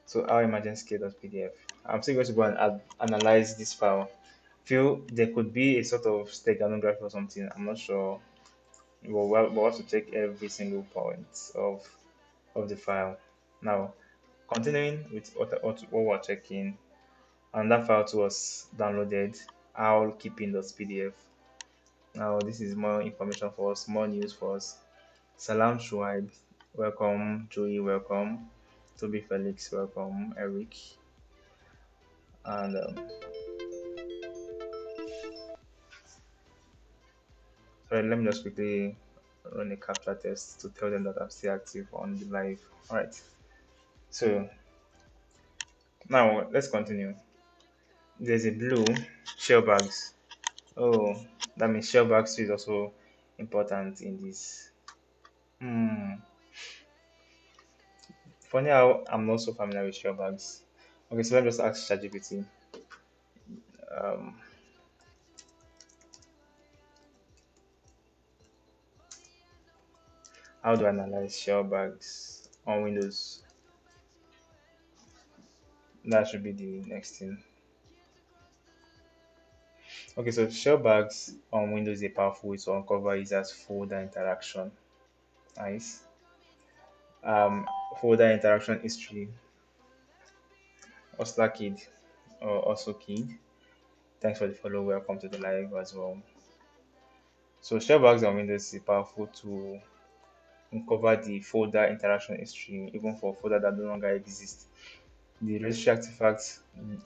So our emergence care.pdf. I'm still going to go and analyze this file. Feel there could be a sort of steganography or something. I'm not sure. We'll have to check every single point of the file. Now, continuing with what we're checking, and that file too was downloaded. Our keeping.pdf. Now, this is more information for us, more news for us. Salam Shuaib, welcome. Joey, welcome. Toby Felix, welcome. Eric, and sorry, let me just quickly run a captcha test to tell them that I'm still active on the live. All right. So now let's continue. There's a blue shell bags. Oh, that means shell bags is also important in this. Hmm. Funny how I'm not so familiar with shell bags. Okay, so let me just ask ChatGPT. Um, how do I analyze shell bags on Windows? That should be the next thing. Okay, so shell bags on Windows is a powerful way to uncover users' folder interaction. Nice. Folder interaction history. Osla Kid or also Kid. Thanks for the follow. Welcome to the live as well. So shell bags on Windows is powerful to uncover the folder interaction history, even for folder that no longer exist. The registry artifacts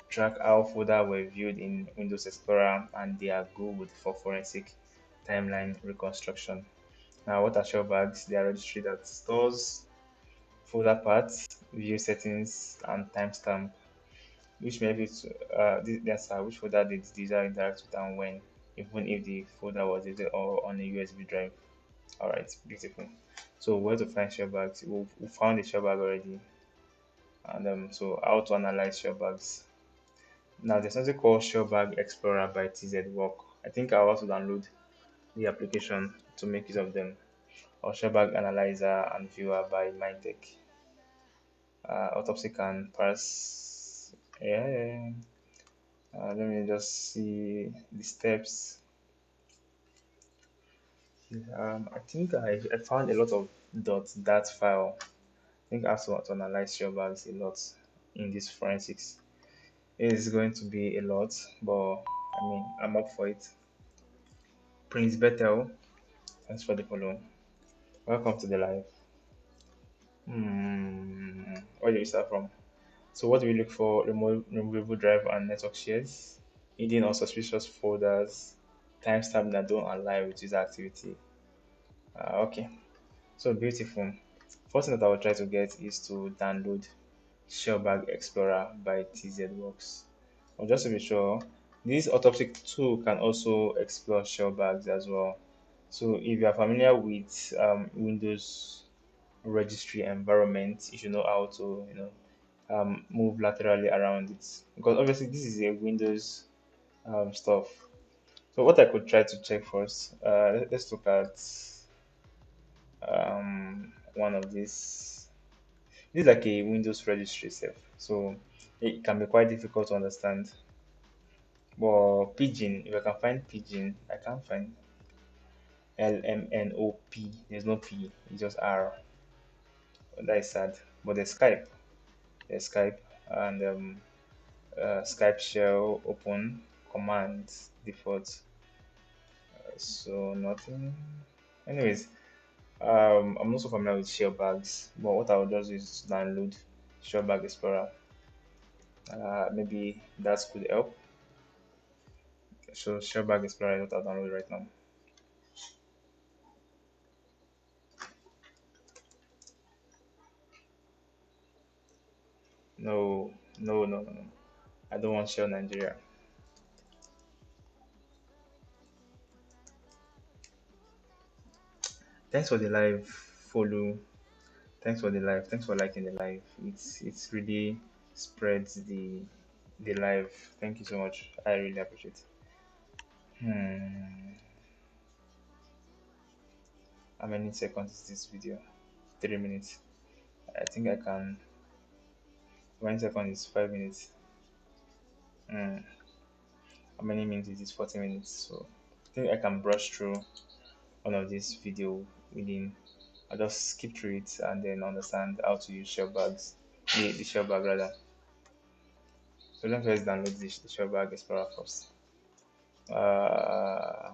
track how folders were viewed in Windows Explorer, and they are good for forensic timeline reconstruction. Now, what are shell bags? They are a registry that stores folder paths, view settings, and timestamp. which benefits that's which folder did the user interact with and when, even if the folder was edited or on a USB drive. All right, beautiful. So where to find share bags? We found the share bag already, and so how to analyze share bags. Now there's something called share bag explorer by TZ Work. I think I'll also download the application to make use of them. Or share bag analyzer and viewer by Mindtech. Autopsy can pass. Yeah, yeah, yeah. Let me just see the steps. I think I found a lot of .dat file. I think I also want to analyze share bags a lot in this forensics. It is going to be a lot, but I mean, I'm up for it. Prince Bethel, thanks for the follow. Welcome to the live. Where do we start from? So, what do we look for? Removable drive and network shares, hidden or suspicious folders, timestamp that don't align with user activity. Okay, so beautiful. First thing that I will try to get is to download Shellbag Explorer by TZWorks. Or just to be sure, this autopsy tool can also explore shellbags as well. So if you are familiar with Windows registry environment, you should know how to move laterally around it, because obviously this is a Windows stuff. So what I could try to check first, let's look at one of these. This is like a Windows registry set, so it can be quite difficult to understand. But Pigeon, if I can find Pigeon, I can't find LMNOP. There's no P, it's just R. That is sad. But there's Skype, and Skype shell open command default. So nothing. Anyways, I'm not so familiar with shell bags, but what I will just do is download shell bag explorer. Maybe that could help. So shell bag explorer is what I'll download right now. No, no, no, no, no. I don't want shell Nigeria. Thanks for the live follow. Thanks for the live. Thanks for liking the live. It's really spreads the live. Thank you so much. I really appreciate it. Hmm. How many seconds is this video? 3 minutes. I think I can. 1 second is 5 minutes. Hmm. How many minutes is this? 40 minutes. So I think I can brush through one of this video within. I'll just skip through it and then understand how to use shell bags. The shell bag rather. So let me first download the shell bag explorer first. Uh,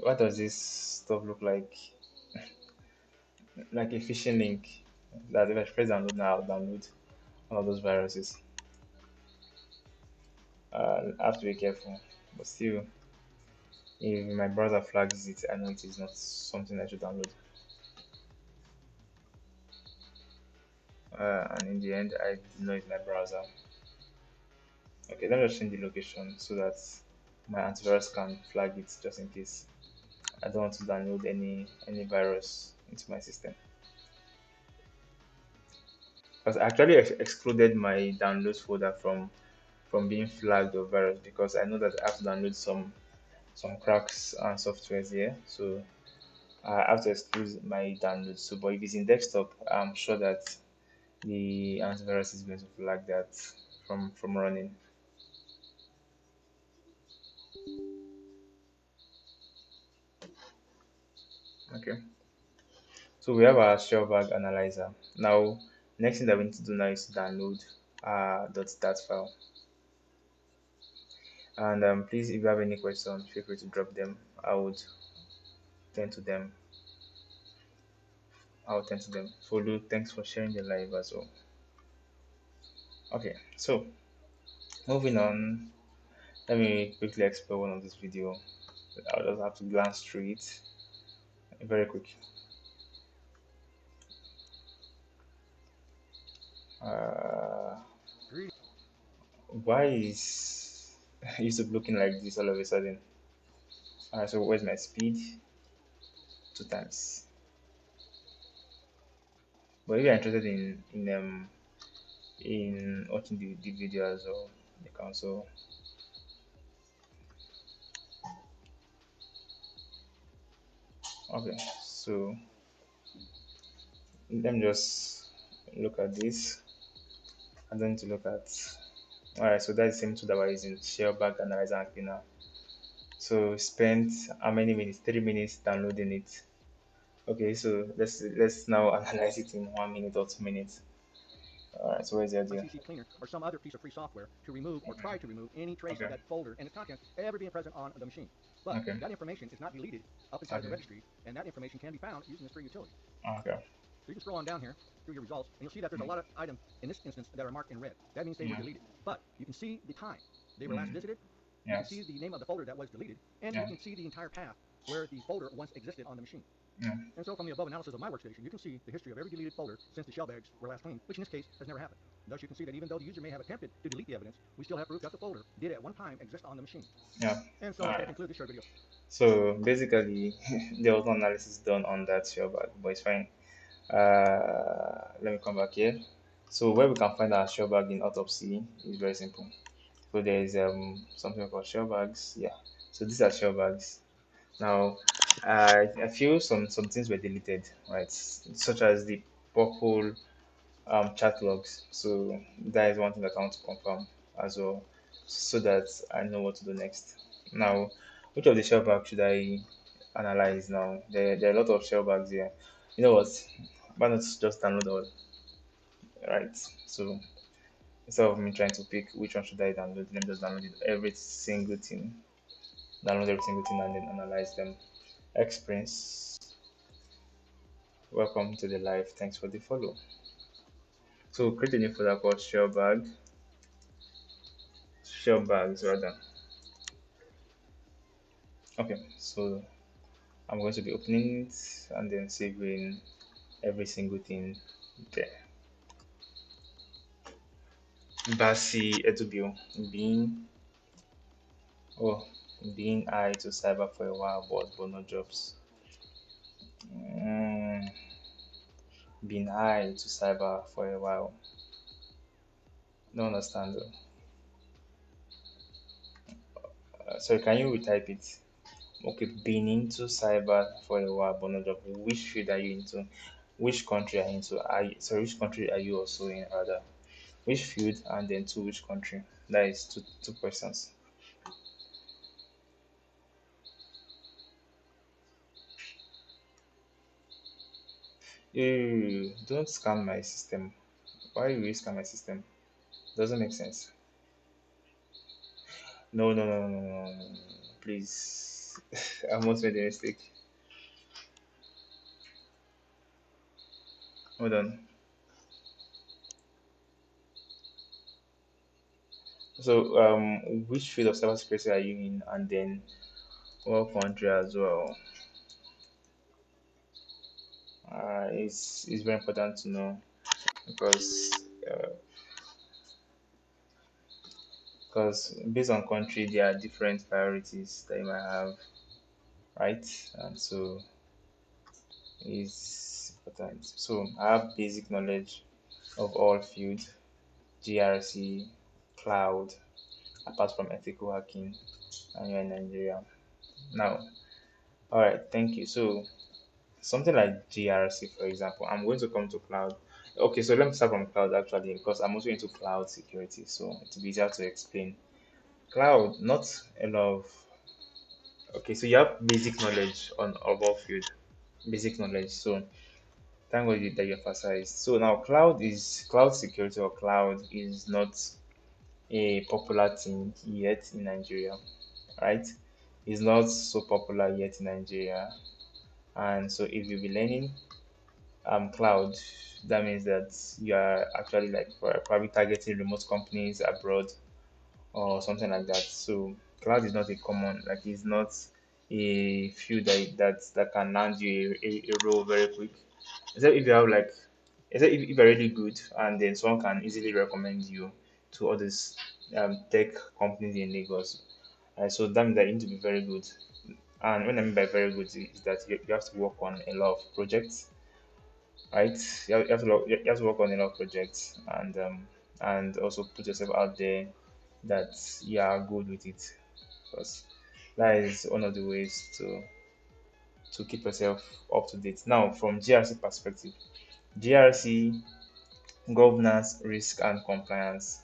what does this stuff look like? Like a phishing link that if I press download now, I'll download one of those viruses. I have to be careful, but still, if my browser flags it, I know it is not something I should download. And in the end, I did know it's my browser. Okay, let me just change the location so that my antivirus can flag it just in case. I don't want to download any virus into my system. Because I actually excluded my downloads folder from being flagged or virus because I know that I have to download some cracks and softwares here. So I have to exclude my downloads. So, but if it's in desktop, I'm sure that the antivirus is going to flag that from running. Okay. So we have our shellbag analyzer. Now, next thing that we need to do now is to download .dat file. And please, if you have any questions, feel free to drop them. I would tend to them. I'll tend to them. Follow, thanks for sharing the live as well. Okay, so moving on, let me quickly explore one of this video. I'll just have to glance through it very quick. Uh, Why is YouTube looking like this all of a sudden? Alright, so where's my speed? Two times. But if you're interested in watching the video as well, you can also. Okay, so let me just look at this. I'm going to look at. Alright, so that's the same tool that we're using, share bag analyzer and cleaner. So spent how many minutes? 3 minutes downloading it. Okay, so let's now analyze it in 1 minute or 2 minutes. Alright, so where's the audio? CC Cleaner or some other piece of free software to remove or try to remove any trace of Okay, that folder and its contents ever being present on the machine. But okay, that information is not deleted up inside of the okay, registry, and that information can be found using this free utility. okay. So you can scroll on down here through your results, and you'll see that there's a lot of items in this instance that are marked in red. That means they were Yeah, deleted. But you can see the time they were last mm, visited. You can yes, see the name of the folder that was deleted, and you yeah, can see the entire path where the folder once existed on the machine. yeah, And so from the above analysis of my workstation, you can see the history of every deleted folder since the shell bags were last cleaned, which in this case has never happened. Thus, you can see that even though the user may have attempted to delete the evidence, we still have proof that the folder did at one time exist on the machine. yeah. And so that's going to Alright. conclude this short video. So basically, there was no analysis done on that share bag, but it's fine. Let me come back here. So where we can find our shell bag in autopsy is very simple. So there is something called shell bags. Yeah. So these are shell bags. Now, I feel some things were deleted, right? Such as the purple chat logs. So that is one thing that I want to confirm as well, so that I know what to do next. Now, which of the shell bags should I analyze now? There are a lot of shell bags here. You know what? Why not just download all, right? So instead of me trying to pick which one should I download, let me just download it, every single thing, download every single thing and then analyze them. Experience. Welcome to the live. Thanks for the follow. So create a new folder called shell bags rather. Okay, so I'm going to be opening it and then saving every single thing there. Basi Etubio being oh being eye to cyber for a while but no jobs. Mm, being eye to cyber for a while. Don't understand though. Sorry, can you retype it? Okay, been into cyber for a while but no job. Which field are you into? Which country are you into? Sorry, which country are you also in rather? Which field and then to which country? That is two questions. You don't scan my system. Why will you scan my system? Doesn't make sense. No, no, no, no, no, no, no, no. Please. I almost made a mistake. Hold on. So, which field of cybersecurity are you in, and then what country as well? It's very important to know because uh, because based on country there are different priorities that you might have, right? And so is important. So I have basic knowledge of all fields, GRC, cloud, apart from ethical hacking, and you're in Nigeria. Now, all right, thank you. So something like GRC, for example, I'm going to come to cloud. Okay, so let me start from cloud actually, because I'm also into cloud security, so it will be easier to explain. Cloud, not a lot of. Okay, so you have basic knowledge on of all field, basic knowledge. So thank God that you emphasized. So now cloud security or cloud is not a popular thing yet in Nigeria, right? It's not so popular yet in Nigeria. And so if you'll be learning cloud, that means that you are actually like probably targeting remote companies abroad or something like that. So cloud is not a common, like it's not a field that can land you a role very quick. Except if you have like, except if you're really good and then someone can easily recommend you, to all these tech companies in Lagos. So that means that you need to be very good. And what I mean by very good is that you have to work on a lot of projects, right? You have to work on a lot of projects and also put yourself out there that you are good with it, because that is one of the ways to keep yourself up to date. Now, from GRC perspective, GRC governance, risk, and compliance.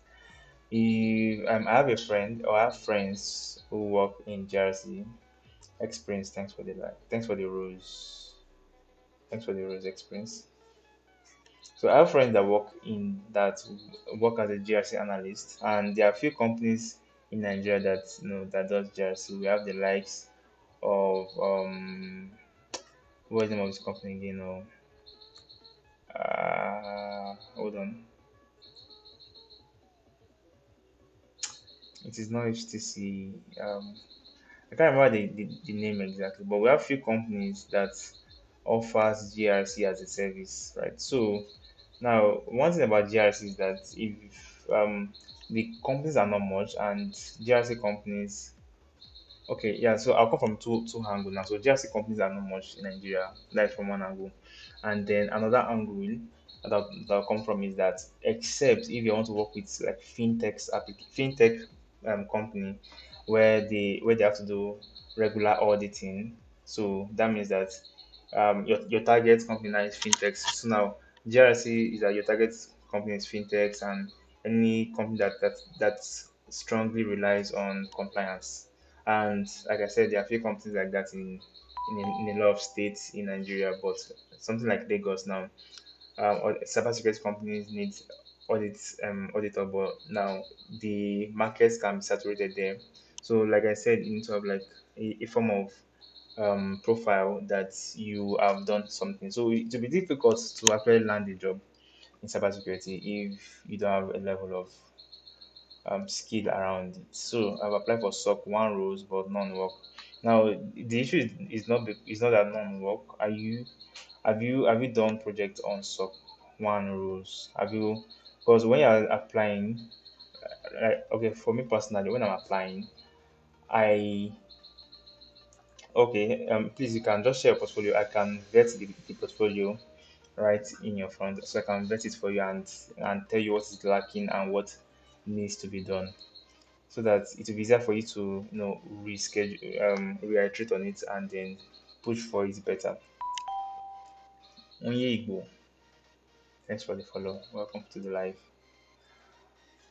If I have a friend or I have friends who work in GRC, experience. Thanks for the like. Thanks for the rules. Thanks for the rules experience. So I have friends that work as a GRC analyst, and there are few companies in Nigeria that that does GRC. We have the likes of what's the name of this company again? Hold on. It is not HTC. I can't remember the name exactly, but we have few companies that offers GRC as a service, right? So now one thing about GRC is that if the companies are not much and GRC companies. Okay, yeah. So I'll come from two angles now. So GRC companies are not much in Nigeria. That's from one angle, and then another angle that'll come from is that except if you want to work with like fintech company where they have to do regular auditing. So that means that your target company now is fintechs. So now GRC is that your target company is fintechs and any company that strongly relies on compliance. And like I said, there are few companies like that in a lot of states in Nigeria, but something like Lagos now, cybersecurity companies need auditor, but now the markets can be saturated there. So like I said, you need to have like a form of profile that you have done something. So it will be difficult to actually land a job in cybersecurity if you don't have a level of skill around it. So I've applied for SOC 1 roles, but none work. Now the issue is not that none work. Have you done project on SOC 1 roles? Have you? Because when you're applying, okay, for me personally, when I'm applying, I okay, please you can just share your portfolio. I can vet the portfolio right in your front, so I can vet it for you and tell you what is lacking and what needs to be done, so that it will be easier for you to reschedule, reiterate on it, and then push for it better. Onye Igbo, thanks for the follow. Welcome to the live.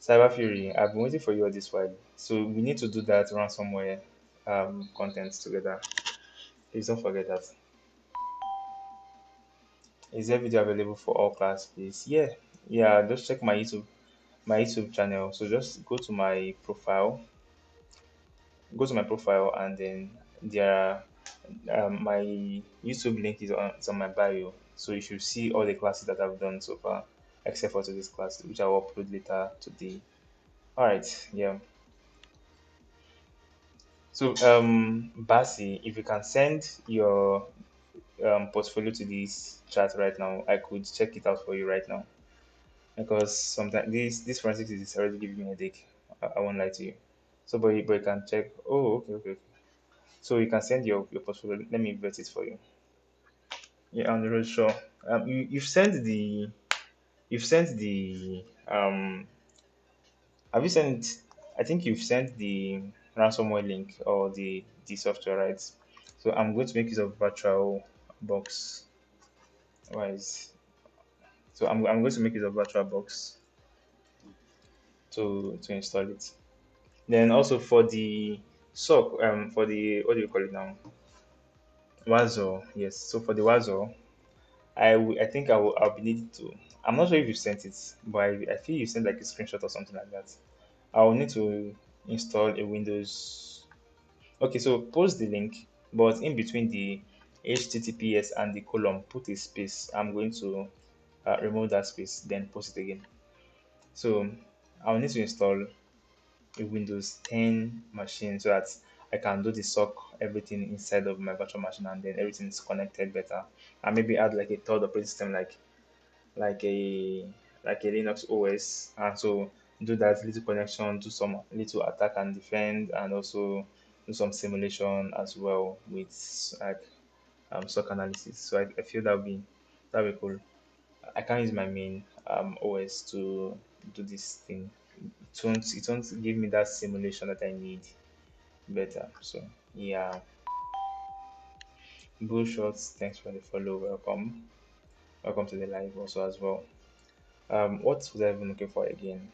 Cyber Fury, I've been waiting for you all this while. So we need to do that ransomware content together. Please don't forget that. Is there video available for all class, please? Yeah, yeah. Just check my YouTube channel. So just go to my profile, and then there my YouTube link is on my bio. So you should see all the classes that I've done so far, except for today's class, which I will upload later today. All right, yeah. So Basi, if you can send your portfolio to this chat right now, I could check it out for you right now, because sometimes this forensics is already giving me a headache. I won't lie to you. So, but you can check. Oh, okay, okay, okay. So you can send your portfolio. Let me vet it for you. Yeah, on the road, sure. You've sent the have you sent, I think you've sent the ransomware link or the software, right? So I'm going to make use of virtual box. Wise. So I'm going to make use of virtual box to install it. Then also for the SOC, for the, what do you call it now? Wazo, yes. So for the Wazo, I think I'll be needing to. I'm not sure if you sent it, but I feel you sent like a screenshot or something like that. I will need to install a Windows. Okay, so post the link, but in between the HTTPS and the column, put a space. I'm going to remove that space, then post it again. So I'll need to install a Windows 10 machine so that I can do the SOC everything inside of my virtual machine, and then everything is connected better. And maybe add like a third operating system, like a Linux OS, and so do that little connection, do some little attack and defend, and also do some simulation as well with like stock analysis. So I feel that would be cool. I can't use my main OS to do this thing. It won't give me that simulation that I need better. So yeah, Bull Shots, thanks for the follow. Welcome. Welcome to the live also as well. What was I even looking for again?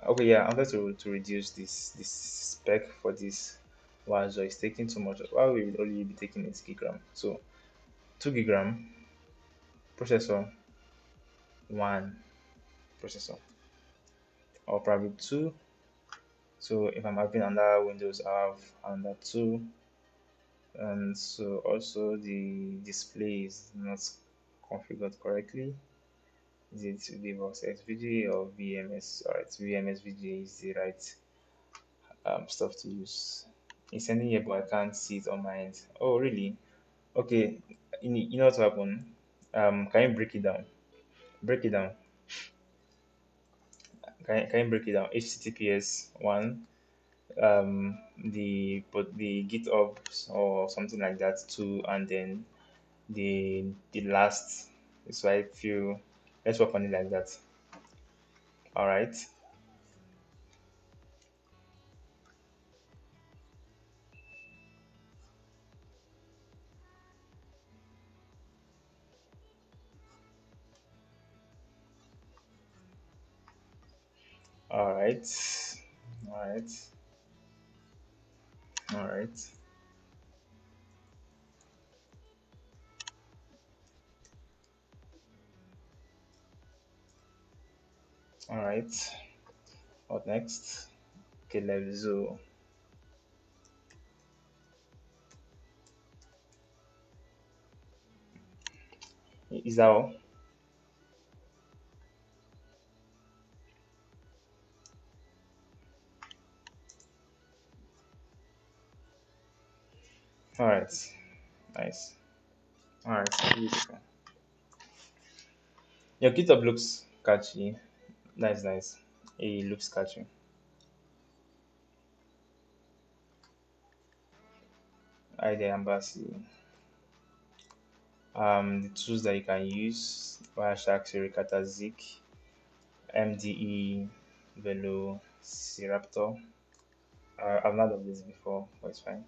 Okay, yeah, I wanted to reduce this spec for this while so it's taking too much. Why we will only be taking 8 gig RAM? So 2 gig RAM processor, one processor, or probably two. So if I'm having another Windows, I have under two, and so also the display is not configured correctly. Is it DevOps XVGA or VMS? Alright, VMS VGA is the right stuff to use. It's sending here, but I can't see it on my end. Oh, really? Okay. You know what happened? Can you break it down? Break it down. Can you break it down? HTTPS one, the GitHub or something like that two, and then the last. So I feel let's work on it like that. All right. All right. All right. All right. All right. What next? Okay, let's do. Is that all? All right. Nice. All right. Beautiful. Your GitHub looks catchy. Nice, nice. It looks catchy. ID Embassy. The tools that you can use: Wireshark, Suricata, Zik, MDE, Velo, Raptor. I've not done this before, but it's fine.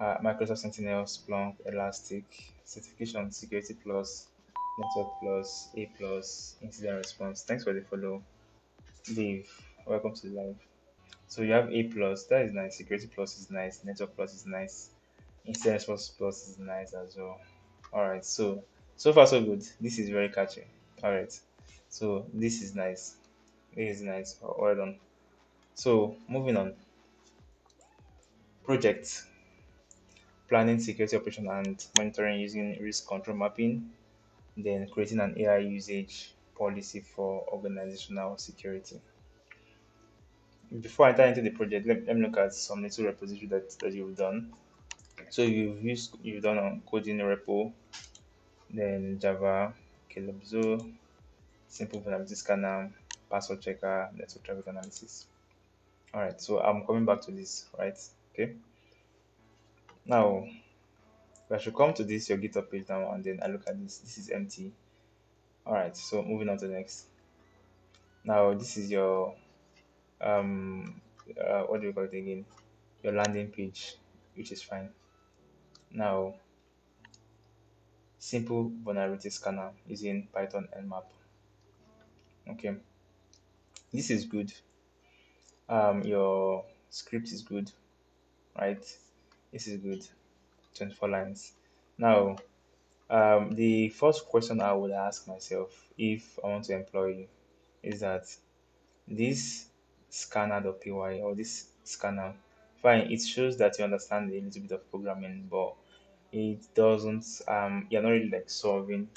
Microsoft Sentinel, Splunk, Elastic, Certification, Security Plus, Network Plus, A Plus, Incident Response. Thanks for the follow, Dave. Welcome to the live. So you have A Plus, that is nice. Security Plus is nice. Network Plus is nice. Incident Response Plus is nice as well. All right, so far so good. This is very catchy. All right, so this is nice. This is nice. Well done. So moving on, project planning, security operation, and monitoring using risk control mapping. Then creating an AI usage policy for organizational security. Before I enter into the project, let me look at some little repository that you've done. So you've done on coding repo, then Java, Calypso, simple vulnerability scanner, password checker, network traffic analysis. All right, so I'm coming back to this, right? Okay. Now, I should come to this your GitHub page now, and then I look at this. This is empty. All right, so moving on to the next. Now, this is your what do we call it again? Your landing page, which is fine. Now, simple vulnerability scanner using Python Nmap. Okay, this is good. Your script is good, right? This is good. 24 lines. Now, the first question I would ask myself if I want to employ you is that this scanner.py or this scanner, fine, it shows that you understand a little bit of programming, but it doesn't, you're not really like solving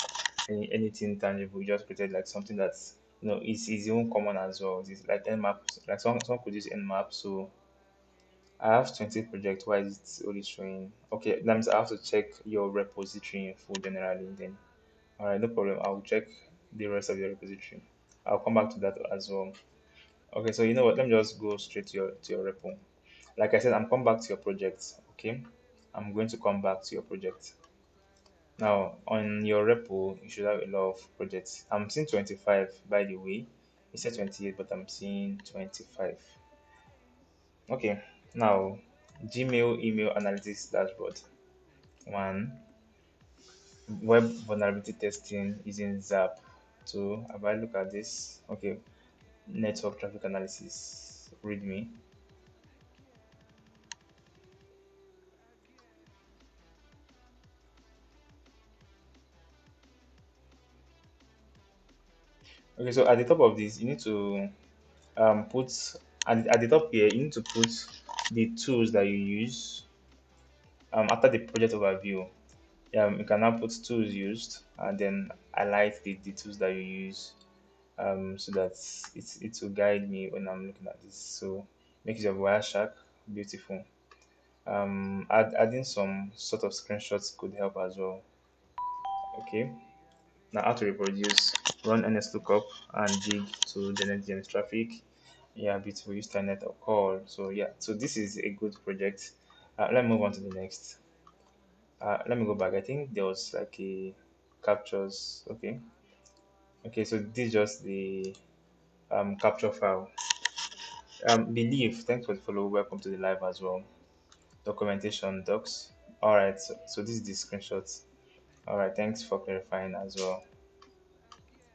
anything tangible. You just created like something that's, is even common as well. It's like Nmap, like someone could use Nmap. So I have 20 projects. Why is it only showing? Okay, that means I have to check your repository info generally. Then, all right, no problem. I'll check the rest of your repository. I'll come back to that as well. Okay, so you know what? Let me just go straight to your repo. Like I said, I'm come back to your project. Okay, I'm going to come back to your project. Now on your repo, you should have a lot of projects. I'm seeing 25 by the way. It said 28, but I'm seeing 25. Okay, now Gmail email analytics dashboard. One, web vulnerability testing using ZAP. Two, have I look at this? Okay, network traffic analysis. Read me. Okay, so at the top of this, you need to put at the top here. You need to put the tools that you use after the project overview. You can now put tools used and then highlight the tools that you use so that it will guide me when I'm looking at this. So make use of Wireshark, beautiful. Adding some sort of screenshots could help as well. Okay. Now how to reproduce, run NSLOOKUP and dig to generate DNS traffic. Yeah, beautiful. Use Telnet or call. So yeah, so this is a good project. Let me move on to the next. Let me go back. I think there was like a captures. Okay. Okay, so this is just the capture file. Believe, thanks for the follow. Welcome to the live as well. Documentation docs. All right, so this is the screenshots. All right, thanks for clarifying as well.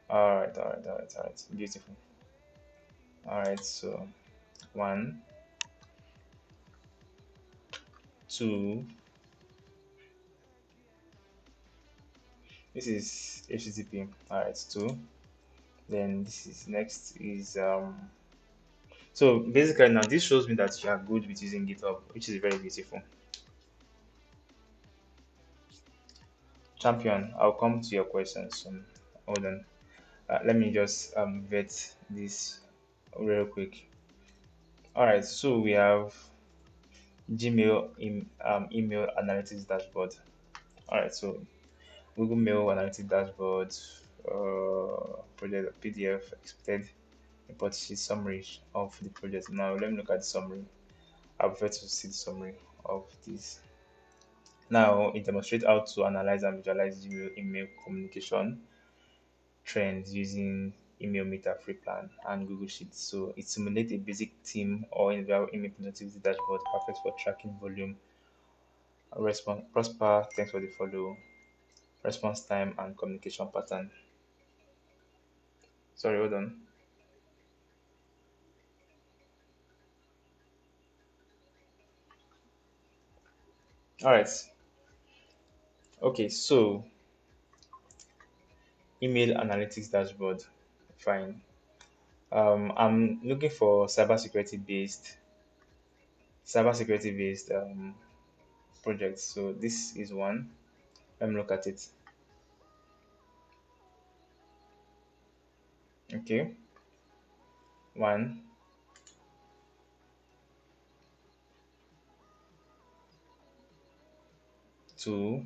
All right, all right, all right, all right. Beautiful. All right, so one, two. This is HTTP. All right, two. Then this is next is So basically now this shows me that you are good with using GitHub, which is very beautiful. Champion, I'll come to your questions. Hold on. Let me just vet this real quick. All right, so we have Gmail email analytics dashboard. All right, so Google Mail analytics dashboard, project PDF expected report sheet summary of the project. Now let me look at the summary. I prefer to see the summary of this. Now it demonstrates how to analyze and visualize Gmail email communication trends using email meter free plan and Google Sheets. So it simulates a basic team or individual email productivity dashboard perfect for tracking volume, response, prosper, thanks for the follow, response time and communication pattern. Sorry, hold on. All right. Okay, so email analytics dashboard. Fine. I'm looking for cybersecurity based projects. So this is one. Let me look at it. Okay, one, two.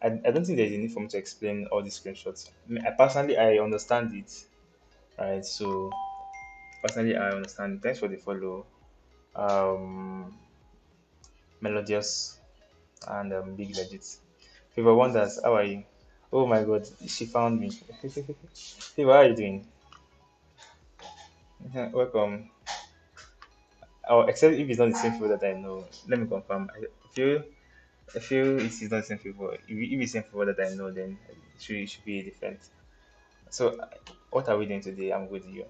I don't think there's a need for me to explain all these screenshots. I personally I understand it, right? So personally I understand. Thanks for the follow. Um, Melodious and Big Legit. Favor Wonders, how are you? Oh my God, she found me. Favor, how are you doing? Welcome. Oh, except if it's not the same people that I know. Let me confirm. I feel it is not the same people. If it's the same people that I know, then it should be different. So, what are we doing today? I'm with you.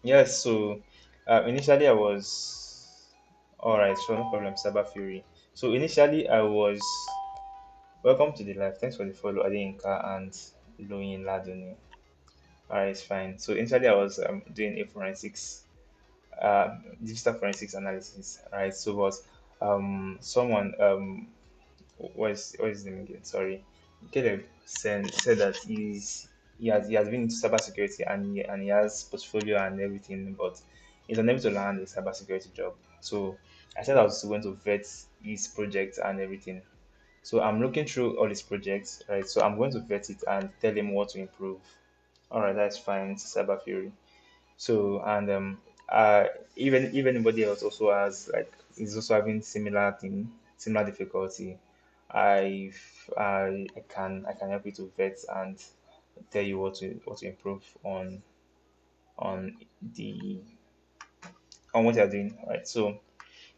Yes. So, initially I was all right. So no problem. Cyber Fury. So initially I was welcome to the live. Thanks for the follow, Adinka and Loin Laduni. All right, it's fine. So initially I was doing a forensics digital forensics analysis, right? So was someone what is his name again? Sorry, Caleb said that he has been into cybersecurity and he has portfolio and everything, but he's unable to land a cybersecurity job. So I said I was going to vet his project and everything. So I'm looking through all his projects, right? So I'm going to vet it and tell him what to improve. All right, that's fine. It's Cyber Fury. So and even anybody else also has like is also having similar thing, similar difficulty. I can help you to vet and tell you what to improve on the on what you're doing. Right. So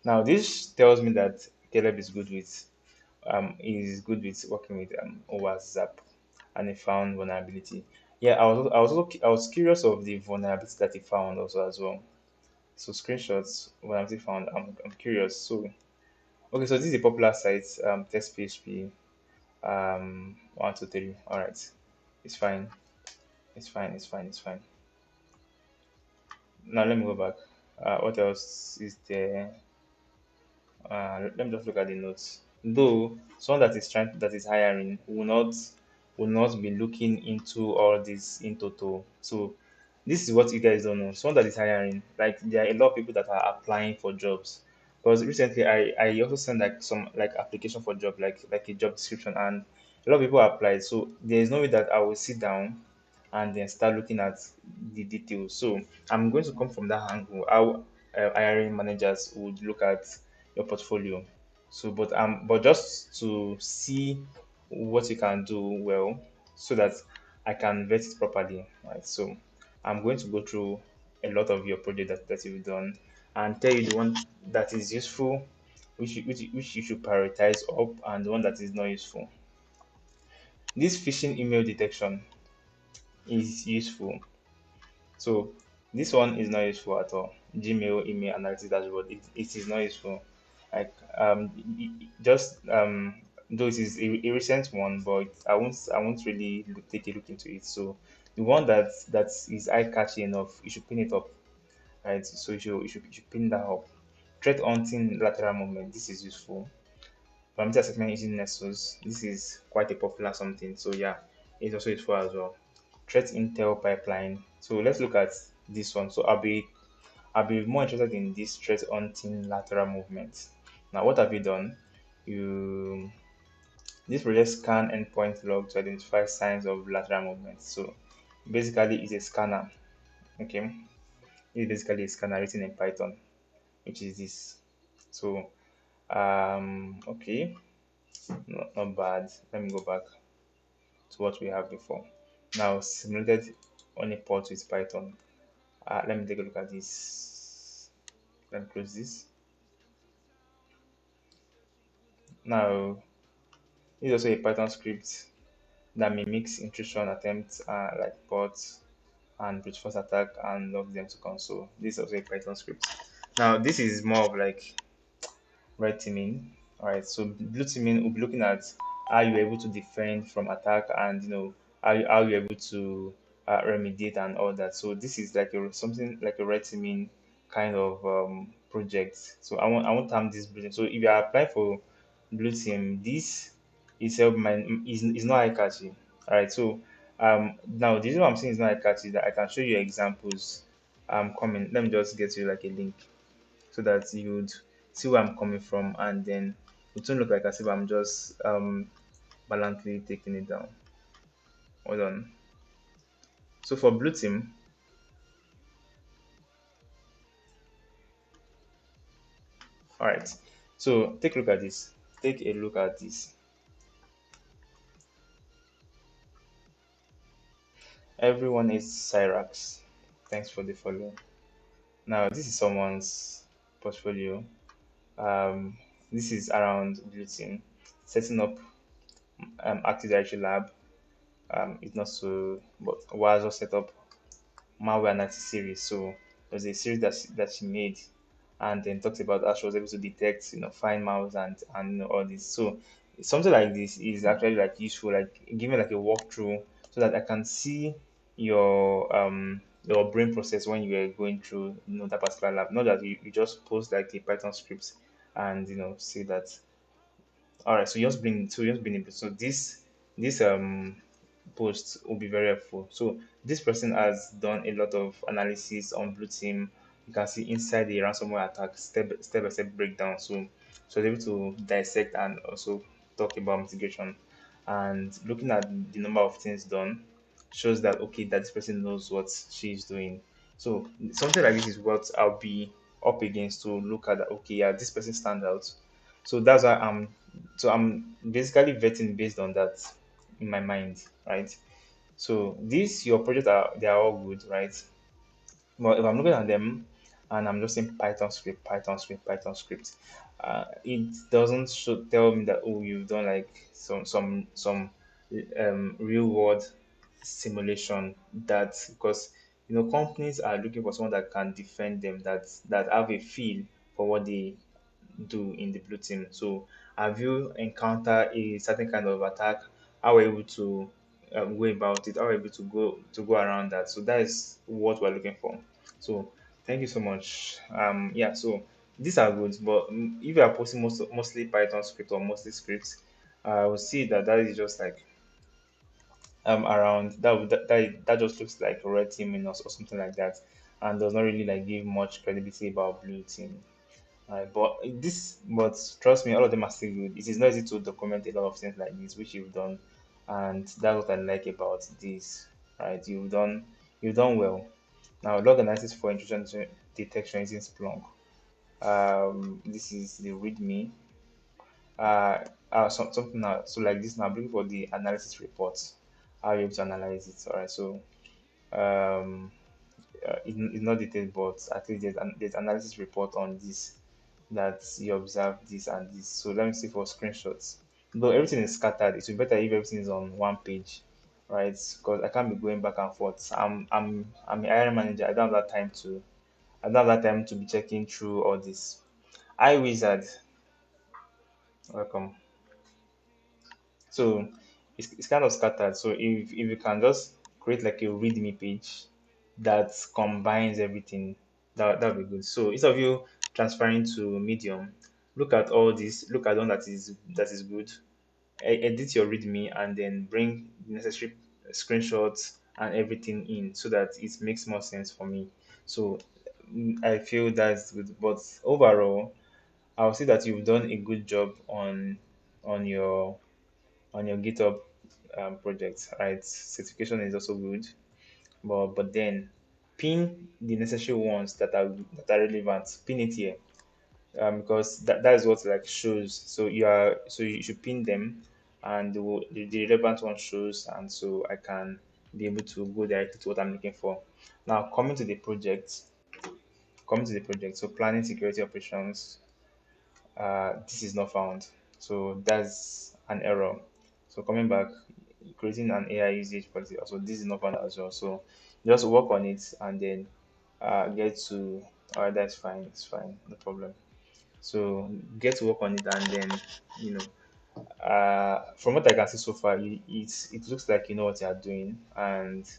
now this tells me that Caleb is good with working with WhatsApp, and he found vulnerability. Yeah, I was curious of the vulnerability that he found also as well. So screenshots vulnerability found. I'm curious. So okay, so this is a popular site, test PHP 123. All right, it's fine. It's fine. It's fine. It's fine. Now let me go back. What else is there? Let me just look at the notes. Though someone that is hiring will not be looking into all this in total. So this is what you guys don't know. Someone that is hiring, like there are a lot of people that are applying for jobs. Because recently I also sent like some like application for job like a job description, and a lot of people applied. So there is no way that I will sit down and then start looking at the details. So I'm going to come from that angle. How hiring managers would look at your portfolio. So, but just to see what you can do well, so that I can vet it properly, right? So, I'm going to go through a lot of your project that you've done and tell you the one that is useful, which you should prioritize up, and the one that is not useful. This phishing email detection is useful. So this one is not useful at all. Gmail email analytics dashboard. It is not useful. Like just though it is a recent one, but I won't really take a look into it. So the one that is eye catchy enough, you should pin it up, right? So you should pin that up. Threat hunting lateral movement. This is useful. Parameter assessment using Nessus. This is quite a popular something. So yeah, it's also useful as well. Threat intel pipeline. So let's look at this one. So I'll be more interested in this threat hunting lateral movement. Now, what have you done? You This project scan endpoint log to identify signs of lateral movement. So basically, it's a scanner. Okay, it's basically a scanner written in Python, which is this. So okay, not bad. Let me go back to what we have before. Now simulated on a port with Python. Let me take a look at this. Let me close this. Now this is also a Python script that mimics intrusion attempts like bots and brute force attack and logs them to console. This is also a Python script. Now this is more of like red teaming. All right, so blue teaming will be looking at how you're able to defend from attack, and how you're able to remediate and all that. So this is like something like a red teaming kind of project. So I want term this blue team. So if you are applying for blue team, this itself is not eye catchy. All right, so now the reason why I'm saying it's not eye catchy is that I can show you examples coming. Let me just get you like a link so that you'd see where I'm coming from, and then it won't look like as if I'm just bluntly taking it down. Hold on. So for blue team, all right. So take a look at this. Take a look at this. Everyone is Cyrax. Thanks for the follow. Now this is someone's portfolio. This is around blue team setting up Active Directory Lab. It's not so, but was also set up malware analysis series. So there's a series that she made, and then talked about how she was able to detect, find malwares and all this. So something like this is actually like useful, like giving like a walkthrough so that I can see your brain process when you were going through that particular lab. Not that you just post like a Python script and say that. All right, so just bring it. So this post will be very helpful. So this person has done a lot of analysis on blue team. You can see inside the ransomware attack step by step breakdown. So able to dissect and also talk about mitigation, and looking at the number of things done shows that okay, that this person knows what she is doing. So something like this is what I'll be up against to look at that. Okay, yeah, this person stands out. So that's why I'm basically vetting based on that in my mind, right? So these your projects are they are all good, right? But if I'm looking at them and I'm just saying Python script, Python script, Python script, it doesn't tell me that oh you've done like some real world simulation. That because companies are looking for someone that can defend them, that have a feel for what they do in the blue team. So have you encountered a certain kind of attack? How are you able to go about it? How are you able to go around that? So that is what we're looking for. So thank you so much. Yeah. So these are good, but if you are posting mostly Python script or mostly scripts, I will see that is just like around that just looks like red teaming or something like that, and does not really like give much credibility about blue team. Right, but trust me, all of them are still good. It is not easy to document a lot of things like this, which you've done, and that's what I like about this. Right, you've done well. Now, log analysis for intrusion detection using Splunk. This is the README. Something now. So like this now, I'm looking for the analysis reports. How you able to analyze it? All right, so um, it's not detailed, but at least there's analysis report on this, that you observe this and this. So let me see for screenshots. Though everything is scattered, it will be better if everything is on one page, right? Because I can't be going back and forth. I'm a hiring manager. I don't have that time to be checking through all this. I wizard, welcome. So it's kind of scattered. So if you can just create like a README page that combines everything, that would be good. So instead of you transferring to Medium, look at all this, look at one that is good, edit your README and then bring the necessary screenshots and everything in so that it makes more sense for me. So I feel that's good. But overall, I'll say that you've done a good job on your GitHub project, right? Certification is also good, but then pin the necessary ones that are relevant. Pin it here, because that is what like shows. So you should pin them, and the relevant one shows, and so I can be able to go directly to what I'm looking for. Now coming to the project. So planning security operations, this is not found. So that's an error. So coming back, creating an AI usage policy. Also, this is not found as well. So just work on it and then get to. All right, that's fine. It's fine. No problem. So get to work on it and then you know. From what I can see so far, it looks like you know what you are doing, and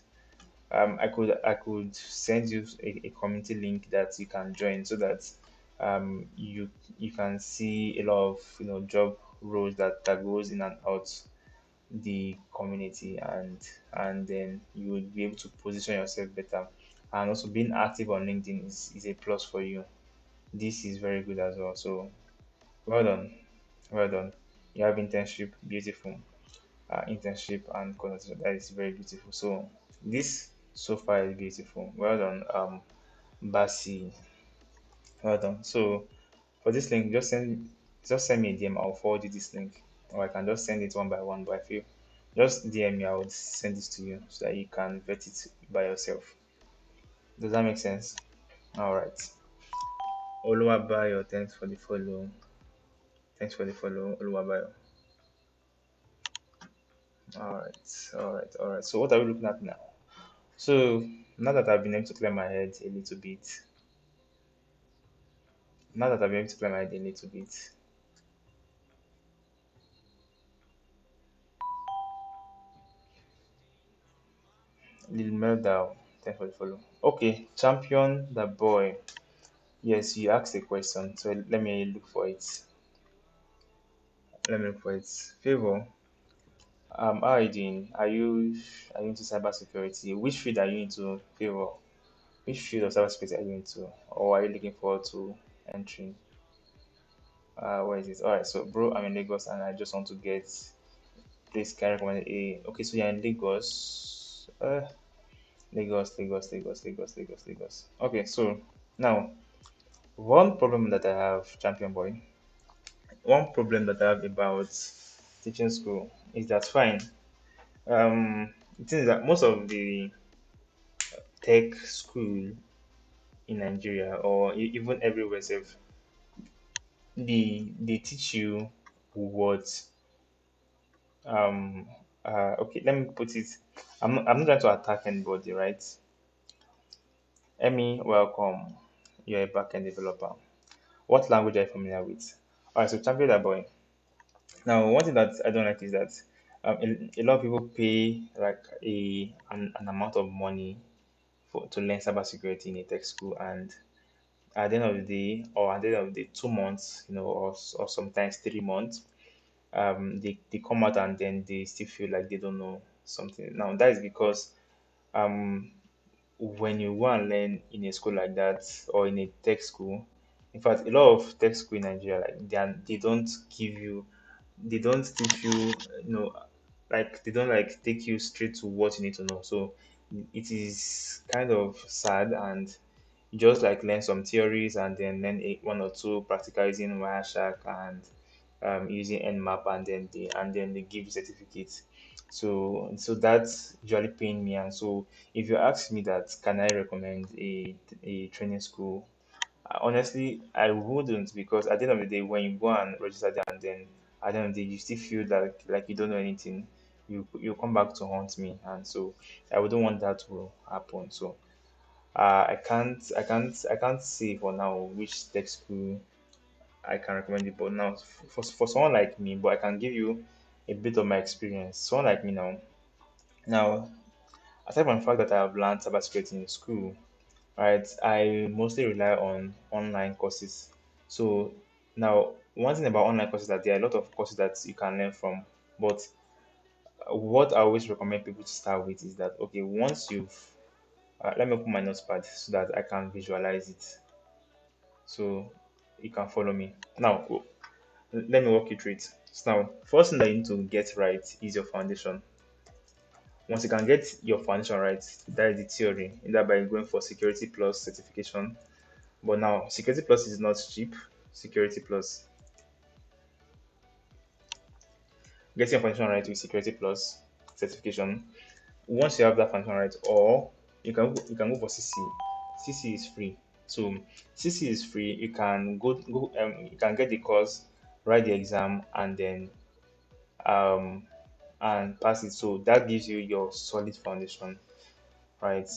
I could send you a community link that you can join so that you can see a lot of job roles that goes in and out the community, and then you will be able to position yourself better. And also being active on LinkedIn is a plus for you. This is very good as well. So well done, well done. You have internship, beautiful internship and consultation. That is very beautiful. So this so far is beautiful. Well done, Basi. Well done. So for this link, just send me a DM. I'll forward you this link, or I can just send it one by one. But I feel just DM me. I would send this to you so that you can vet it by yourself. Does that make sense? All right. Oluwabayo, thanks for the follow. Thanks for the follow, Oluwabayo. All right, all right, all right. So what are we looking at now? So now that I've been able to clear my head a little bit, now that I've been able to clear my head a little bit, Lil Meldow, thanks for the follow. Okay, champion the boy. Yes, you asked a question, so let me look for it. Let me look for it. Favor. How are you doing? Are you into cybersecurity? Which field are you into? Favor. Which field of cybersecurity are you into, or are you looking forward to entering? Where is it? All right, so bro, I'm in Lagos and I just want to get place. Can I recommend a? Okay, so you're in Lagos. Lagos. Okay, so now one problem that I have, champion boy. One problem that I have about teaching school is that fine. The thing is that most of the tech school in Nigeria or even everywhere, self, they teach you what um okay, let me put it. I'm not trying to attack anybody, right? Emmy, welcome. You're a backend developer. What language are you familiar with? All right, so champion that boy. Now, one thing that I don't like is that a lot of people pay like an amount of money to learn cybersecurity in a tech school, and at the end of the day, or at the end of the 2 months, or sometimes 3 months, they come out and then they still feel like they don't know something. Now, that is because um, when you go and learn in a school like that or in a tech school, in fact, a lot of tech school in Nigeria, like they don't give you, they don't teach you, like they don't like take you straight to what you need to know. So it is kind of sad, and you just like learn some theories and then learn one or two practical using Wireshark and using Nmap, and then they give you certificates. So that's usually paying me. And so if you ask me that, can I recommend a training school? Honestly, I wouldn't, because at the end of the day, when you go and register there and then at the end of the day you still feel like you don't know anything, you come back to haunt me, and so I wouldn't want that to happen. So I can't say for now which tech school I can recommend it. But now for someone like me, but I can give you a bit of my experience. Someone like me now, aside from the fact that I have learned cybersecurity in school, right, I mostly rely on online courses. So now, one thing about online courses, that there are a lot of courses that you can learn from, but what I always recommend people to start with is that, okay, once you've let me open my notepad so that I can visualize it, so you can follow me. Now, let me walk you through it. So now, first thing that you need to get right is your foundation. Once you can get your foundation right, that is the theory, either by going for Security Plus certification. But now, Security Plus is not cheap. Security Plus, getting your foundation right with Security Plus certification. Once you have that foundation right, or you can go for CC. CC is free. So CC is free. You can go you can get the course, write the exam, um and pass it. So that gives you your solid foundation, right?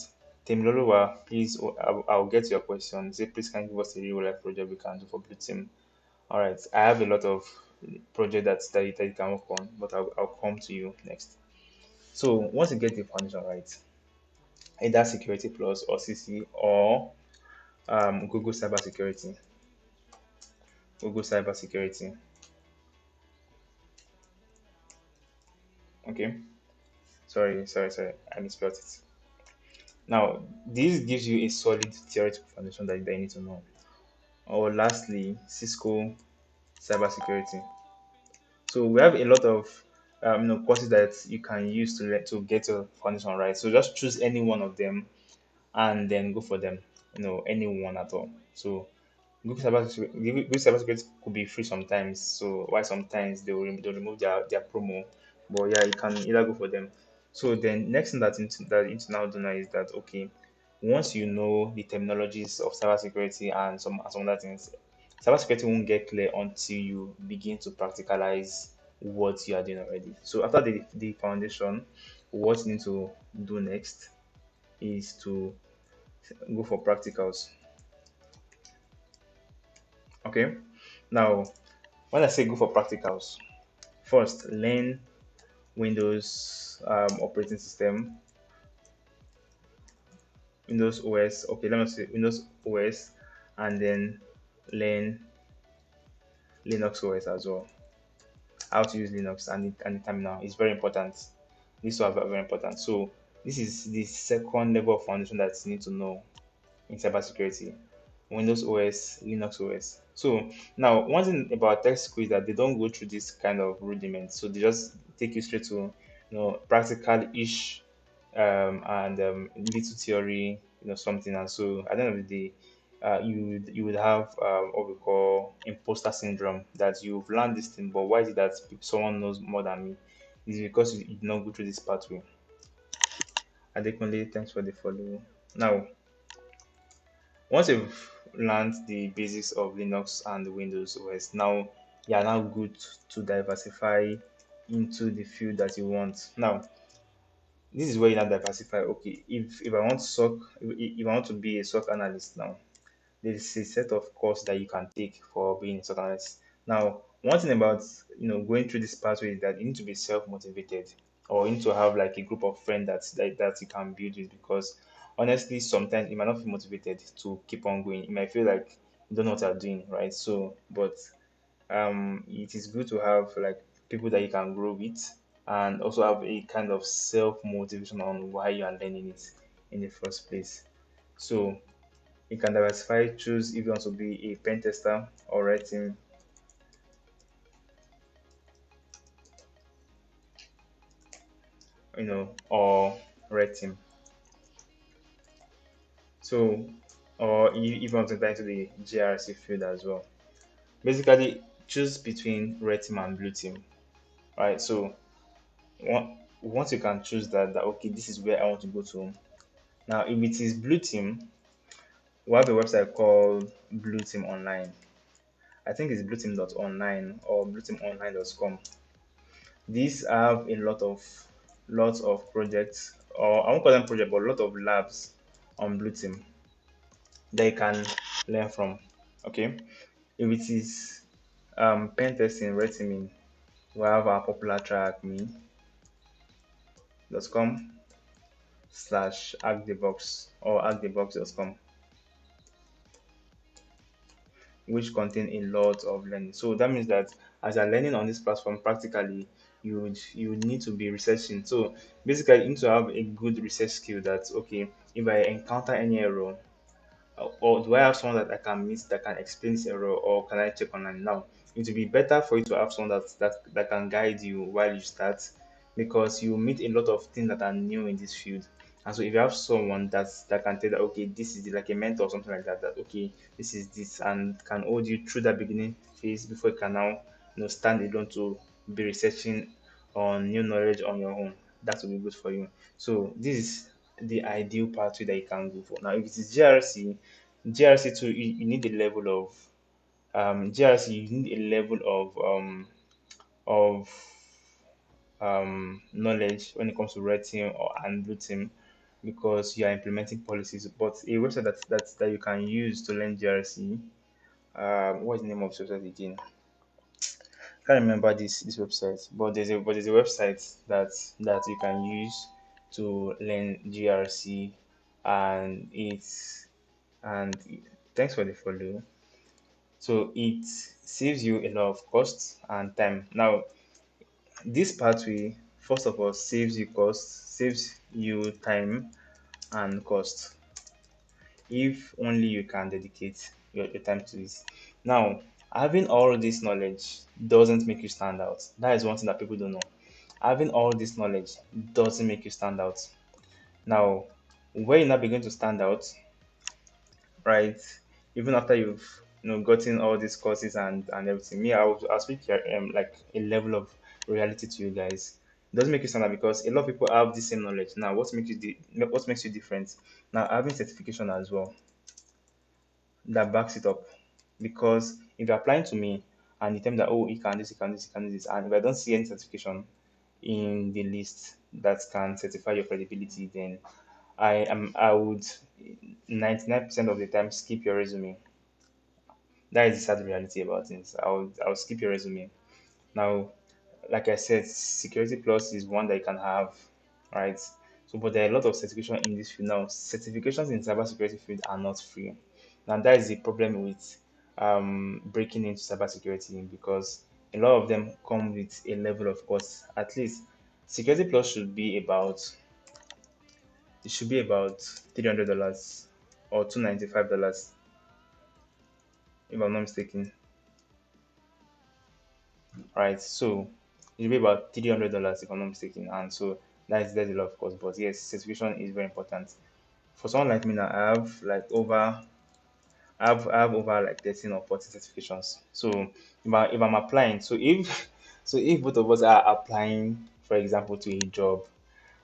Temiloluwa, please, I'll get to your question. Say, please, can you give us a real life project we can do for Blue Team? All right, I have a lot of project that you can work on, but I'll come to you next. So once you get the foundation right, either Security Plus or CC or Google Cybersecurity, Google Cybersecurity. Okay, sorry, I misspelled it. Now, this gives you a solid theoretical foundation that you need to know. Or lastly, Cisco Cybersecurity. So we have a lot of courses that you can use to get your foundation right. So just choose any one of them and then go for them. Any one at all. So Google Cybersecurity could be free sometimes. So why sometimes they'll remove their promo. But yeah, you can either go for them. So then next thing that you need to now do now is that, okay, once you know the terminologies of cybersecurity and some other things, cybersecurity won't get clear until you begin to practicalize what you are doing already. So after the foundation, what you need to do next is to go for practicals. Okay. Now, when I say go for practicals, first learn Windows operating system, Windows OS. Okay, let me say Windows OS, and then learn Linux OS as well. How to use Linux and the terminal is very important. These two are very important. So this is the second level of foundation that you need to know in cybersecurity. Windows OS, Linux OS. So now one thing about tech school is that they don't go through this kind of rudiments. So they just take you straight to practical ish and little theory, something. And so at the end of the day, you would have what we call imposter syndrome, that you've learned this thing, but why is it that someone knows more than me? Is because you did not go through this pathway. Adekunle, thanks for the follow. Now, once you've learned the basics of Linux and Windows OS, now you are now good to diversify into the field that you want. Now, this is where you now diversify. Okay, if I want SOC, if I want to be a SOC analyst now, there is a set of course that you can take for being a SOC analyst. Now, one thing about going through this pathway is that you need to be self motivated, or you need to have like a group of friends that you can build with, because honestly sometimes you might not feel motivated to keep on going. You might feel like you don't know what you're doing, right? So but it is good to have like people that you can grow with, and also have a kind of self motivation on why you are learning it in the first place. So you can diversify, choose if you want to be a pen tester or red team, or red team. So, or if you want to enter into the GRC field as well. Basically, choose between red team and blue team, right? So, once you can choose that, okay, this is where I want to go to. Now, if it is blue team, we have a website called Blue Team Online. I think it's blueteam.online or blueteamonline.com. These have a lots of projects, or I won't call them projects, but a lot of labs on Blue Team that you can learn from. Okay, if it is pen testing, red teaming, we have our popular trackme.com/hackthebox or hackthebox.com, which contain a lot of learning. So that means that as you're learning on this platform practically, you would need to be researching. So basically, you need to have a good research skill. That okay, if I encounter any error, or do I have someone that I can meet that can explain this error, or can I check online? Now, it will be better for you to have someone that can guide you while you start, because you meet a lot of things that are new in this field. And so if you have someone that can tell that okay, this is like a mentor or something like that, that okay, this is this, and can hold you through that beginning phase before you can now stand alone to be researching on new knowledge on your own. That will be good for you. So this is the ideal pathway that you can go for. Now, if it is GRC too, you need a level of GRC. You need a level of knowledge when it comes to red team or and blue team, because you are implementing policies. But a website that you can use to learn GRC. What's the name of the website again? Can't remember this website, but there's a website that you can use to learn GRC, and it's and thanks for the follow. So it saves you a lot of costs and time. Now, this pathway, first of all, saves you time and cost, if only you can dedicate your time to this. Now, having all this knowledge doesn't make you stand out. That is one thing that people don't know. Having all this knowledge doesn't make you stand out. Now, where you now begin to stand out, right? Even after you've gotten all these courses and everything, me, I'll speak here, like a level of reality to you guys. It doesn't make you stand out because a lot of people have the same knowledge. Now, what makes you different? Now, having certification as well that backs it up. Because if you're applying to me and you tell me that, oh, you can this, you can this, you can this, and if I don't see any certification in the list that can certify your credibility, then I would 99% of the time skip your resume. That is the sad reality about things. I'll skip your resume. Now, like I said, Security Plus is one that you can have, right? So, but there are a lot of certification in this field now. Certifications in cybersecurity field are not free. Now, that is the problem with breaking into cybersecurity, because a lot of them come with a level of cost. At least, Security Plus should be about $300 or $295. if I'm not mistaken. Right? So it'll be about $300 if I'm not mistaken. And so that's a lot of course. But yes, certification is very important. For someone like me now, I have over like 13 or 14 certifications. So if I'm applying, so if so if both of us are applying, for example, to a job,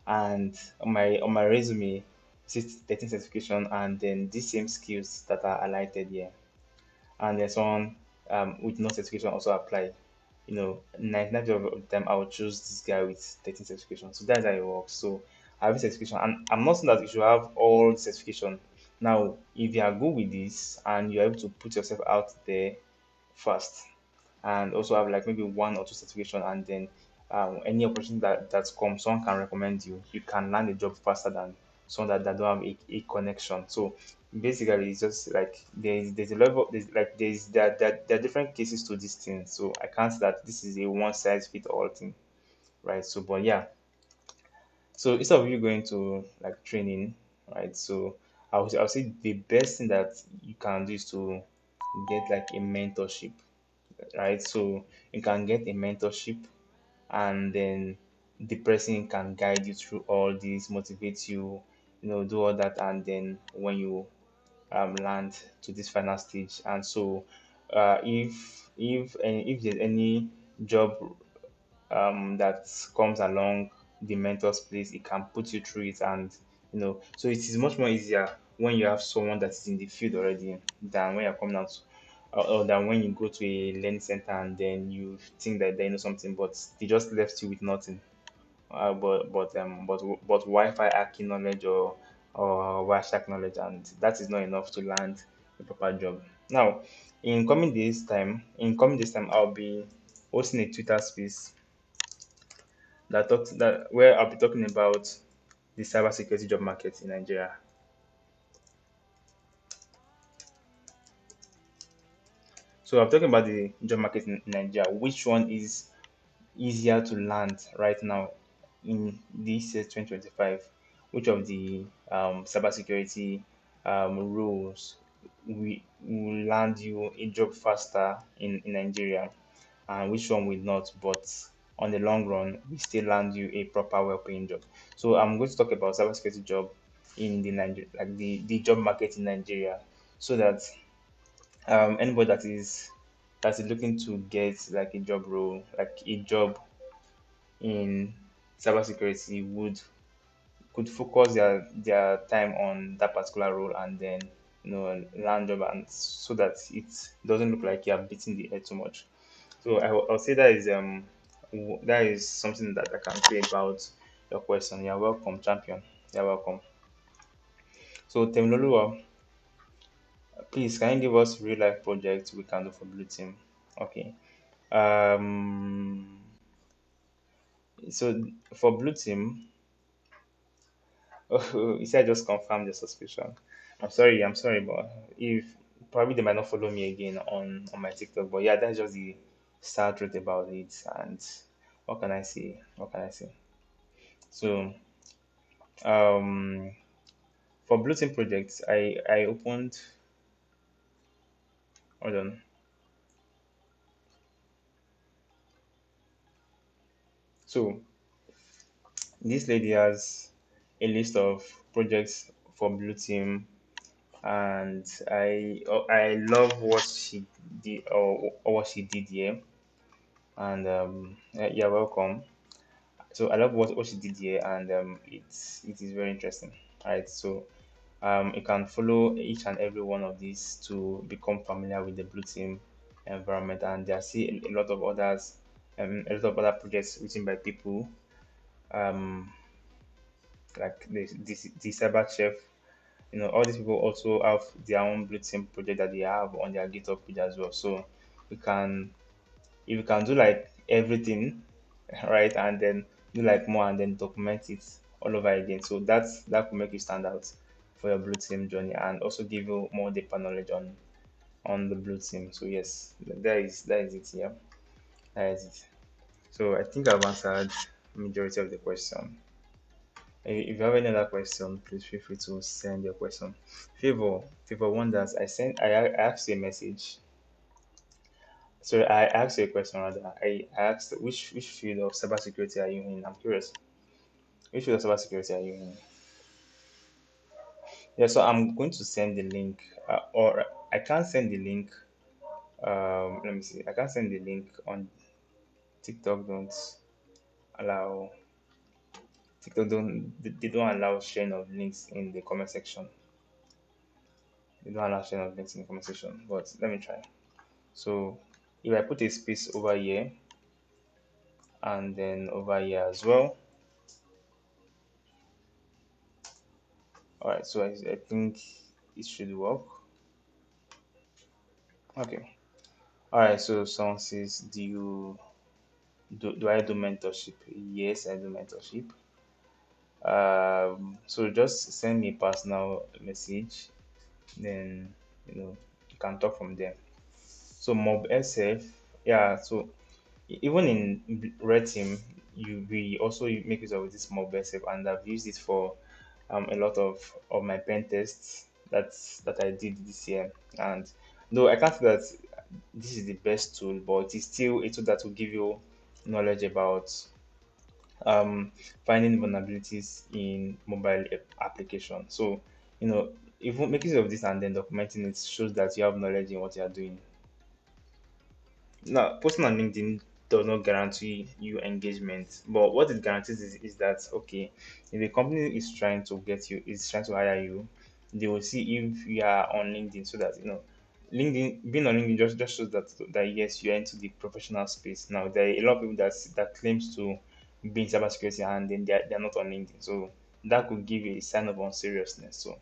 and on my resume it says 13 certification and then these same skills that are highlighted here, and then someone with no certification also apply, 99% of the time I will choose this guy with 13 certification. So that's how it works. So I have a certification, and I'm not saying that you should have all the certification. Now, if you are good with this and you're able to put yourself out there first, and also have like maybe one or two certification, and then any opportunity that comes, someone can recommend you. You can land a job faster than someone that don't have a connection. So basically, it's just like there's a level there are different cases to this thing. So I can't say that this is a one size fit all thing, right? So but yeah, so instead of you going to like training, right? So I'll say the best thing that you can do is to get like a mentorship, right? So you can get a mentorship, and then the person can guide you through all this, motivate you, do all that, and then when you land to this final stage. And so if there's any job that comes along the mentor's place, it can put you through it. And so it is much more easier when you have someone that is in the field already than when you're coming out, or than when you go to a learning center and then you think that they know something but they just left you with nothing. But Wi-Fi hacking knowledge, or Wireshark knowledge, and that is not enough to land a proper job. Now, in coming this time, I'll be hosting a Twitter space that where I'll be talking about the cybersecurity job market in Nigeria. So I'm talking about the job market in Nigeria. Which one is easier to land right now in this year 2025? Which of the cybersecurity roles will land you a job faster in Nigeria, and which one will not? But on the long run, we still land you a proper, well-paying job. So I'm going to talk about cybersecurity job in the Nigeria, like the job market in Nigeria, so that anybody that is looking to get like a job role, like a job in cybersecurity, would could focus their time on that particular role, and then land job, and so that it doesn't look like you're beating the air too much. So I'll say that is something that I can say about your question. You're welcome, champion. You're welcome. So Temloluwa, please can you give us real life projects we can do for Blue Team? Okay. Um. So for Blue Team, oh, you said just confirm the suspicion. I'm sorry, but if probably they might not follow me again on my TikTok. But yeah, that's just the sad truth about it. And what can I say? What can I say? So um, for Blue Team projects, I opened. Hold on. So this lady has a list of projects for Blue Team, and I love what she did, or what she did here. And you're welcome. So I love what she did here, and it is very interesting. Right. So you can follow each and every one of these to become familiar with the Blue Team environment, and there are still a lot of others, a lot of other projects written by people, um, like the Cyber Chef. All these people also have their own Blue Team project that they have on their GitHub page as well. So we can if you can do like everything right, and then do like more, and then document it all over again, so that will make you stand out for your Blue Team journey, and also give you more deeper knowledge on the Blue Team. So yes, that is it. Yeah, that is it. So I think I've answered majority of the question. If you have any other question, please feel free to send your question. Favor wonders, I asked you a message. So I asked you a question rather. I asked which field of cybersecurity are you in? I'm curious. Which field of cybersecurity are you in? Yeah, so I'm going to send the link, or I can't send the link. Let me see. I can't send the link on TikTok. Don't allow TikTok. They don't allow sharing of links in the comment section. They don't allow sharing of links in the comment section. But let me try. So if I put a space over here and then over here as well. All right. So I think it should work. Okay. All right. So someone says, do I do mentorship? Yes, I do mentorship. So just send me a personal message, then you can talk from there. So Mob SF, yeah. So even in Red Team, we also make use of this Mob SF, and I've used it for a lot of my pen tests that I did this year. And though I can't say that this is the best tool, but it is still a tool that will give you knowledge about um, finding vulnerabilities in mobile application. So, even making use of this and then documenting it shows that you have knowledge in what you are doing. Now, posting on LinkedIn does not guarantee you engagement, but what it guarantees is that okay, if a company is trying to get you, is trying to hire you, they will see if you are on LinkedIn, so that LinkedIn being on LinkedIn just shows that yes, you're into the professional space. Now there are a lot of people that claims to be in cybersecurity and then they're not on LinkedIn, so that could give a sign of unseriousness. So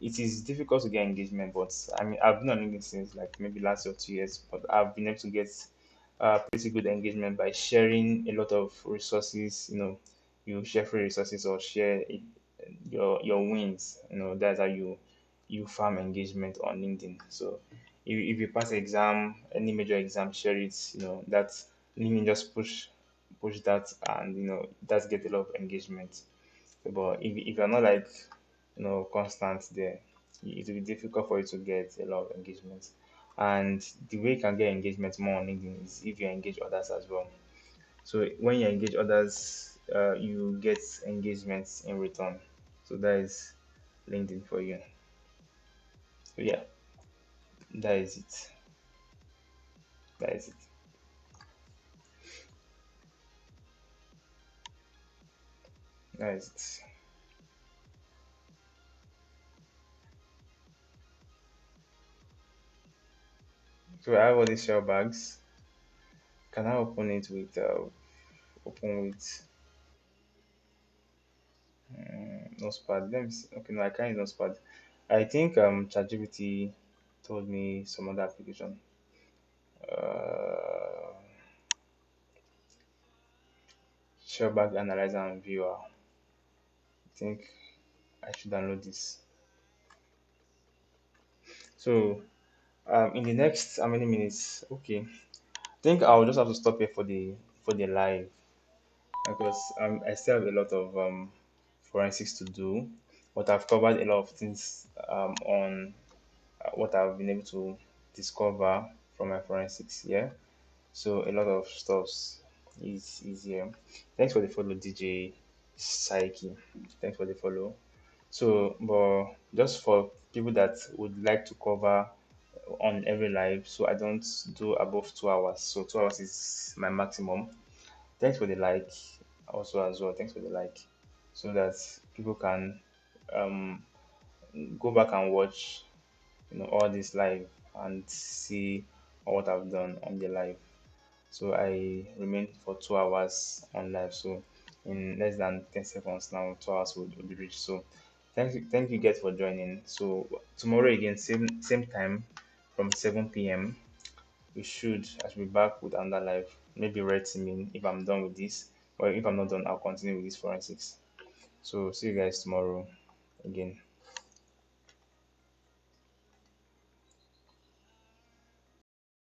it is difficult to get engagement, but I mean, I've been on LinkedIn since like maybe last or 2 years, but I've been able to get pretty good engagement by sharing a lot of resources. You share free resources or share your wins. That's how you farm engagement on LinkedIn. So if you pass exam, any major exam, share it. That LinkedIn just push that, and that's get a lot of engagement. But if you're not like constant there, it will be difficult for you to get a lot of engagement. And the way you can get engagement more on LinkedIn is if you engage others as well. So when you engage others, you get engagements in return. So that is LinkedIn for you. So yeah, that is it. That is it. That is it. So I have all these shell bags. Can I open it with Notepad? Let me see. Okay, no, I can't use Notepad. I think ChatGPT told me some other application. Uh, Shellback Analyzer and Viewer. I think I should download this. So in the next how many minutes? Okay, I think I'll just have to stop here for the live because I still have a lot of forensics to do, but I've covered a lot of things on what I've been able to discover from my forensics. Yeah, so a lot of stuffs is here. Thanks for the follow, DJ Psyche. Thanks for the follow. So, but just for people that would like to cover on every live, so I don't do above 2 hours. So 2 hours is my maximum. Thanks for the like, also as well. Thanks for the like, so that people can um go back and watch all this live and see what I've done on the live. So I remained for 2 hours on live. So in less than 10 seconds now, 2 hours will be reached. So thank you guys for joining. So tomorrow again, same time from 7 p.m. I should be back with another live. Maybe red teaming if I'm done with this. Or if I'm not done, I'll continue with this forensics. So see you guys tomorrow again.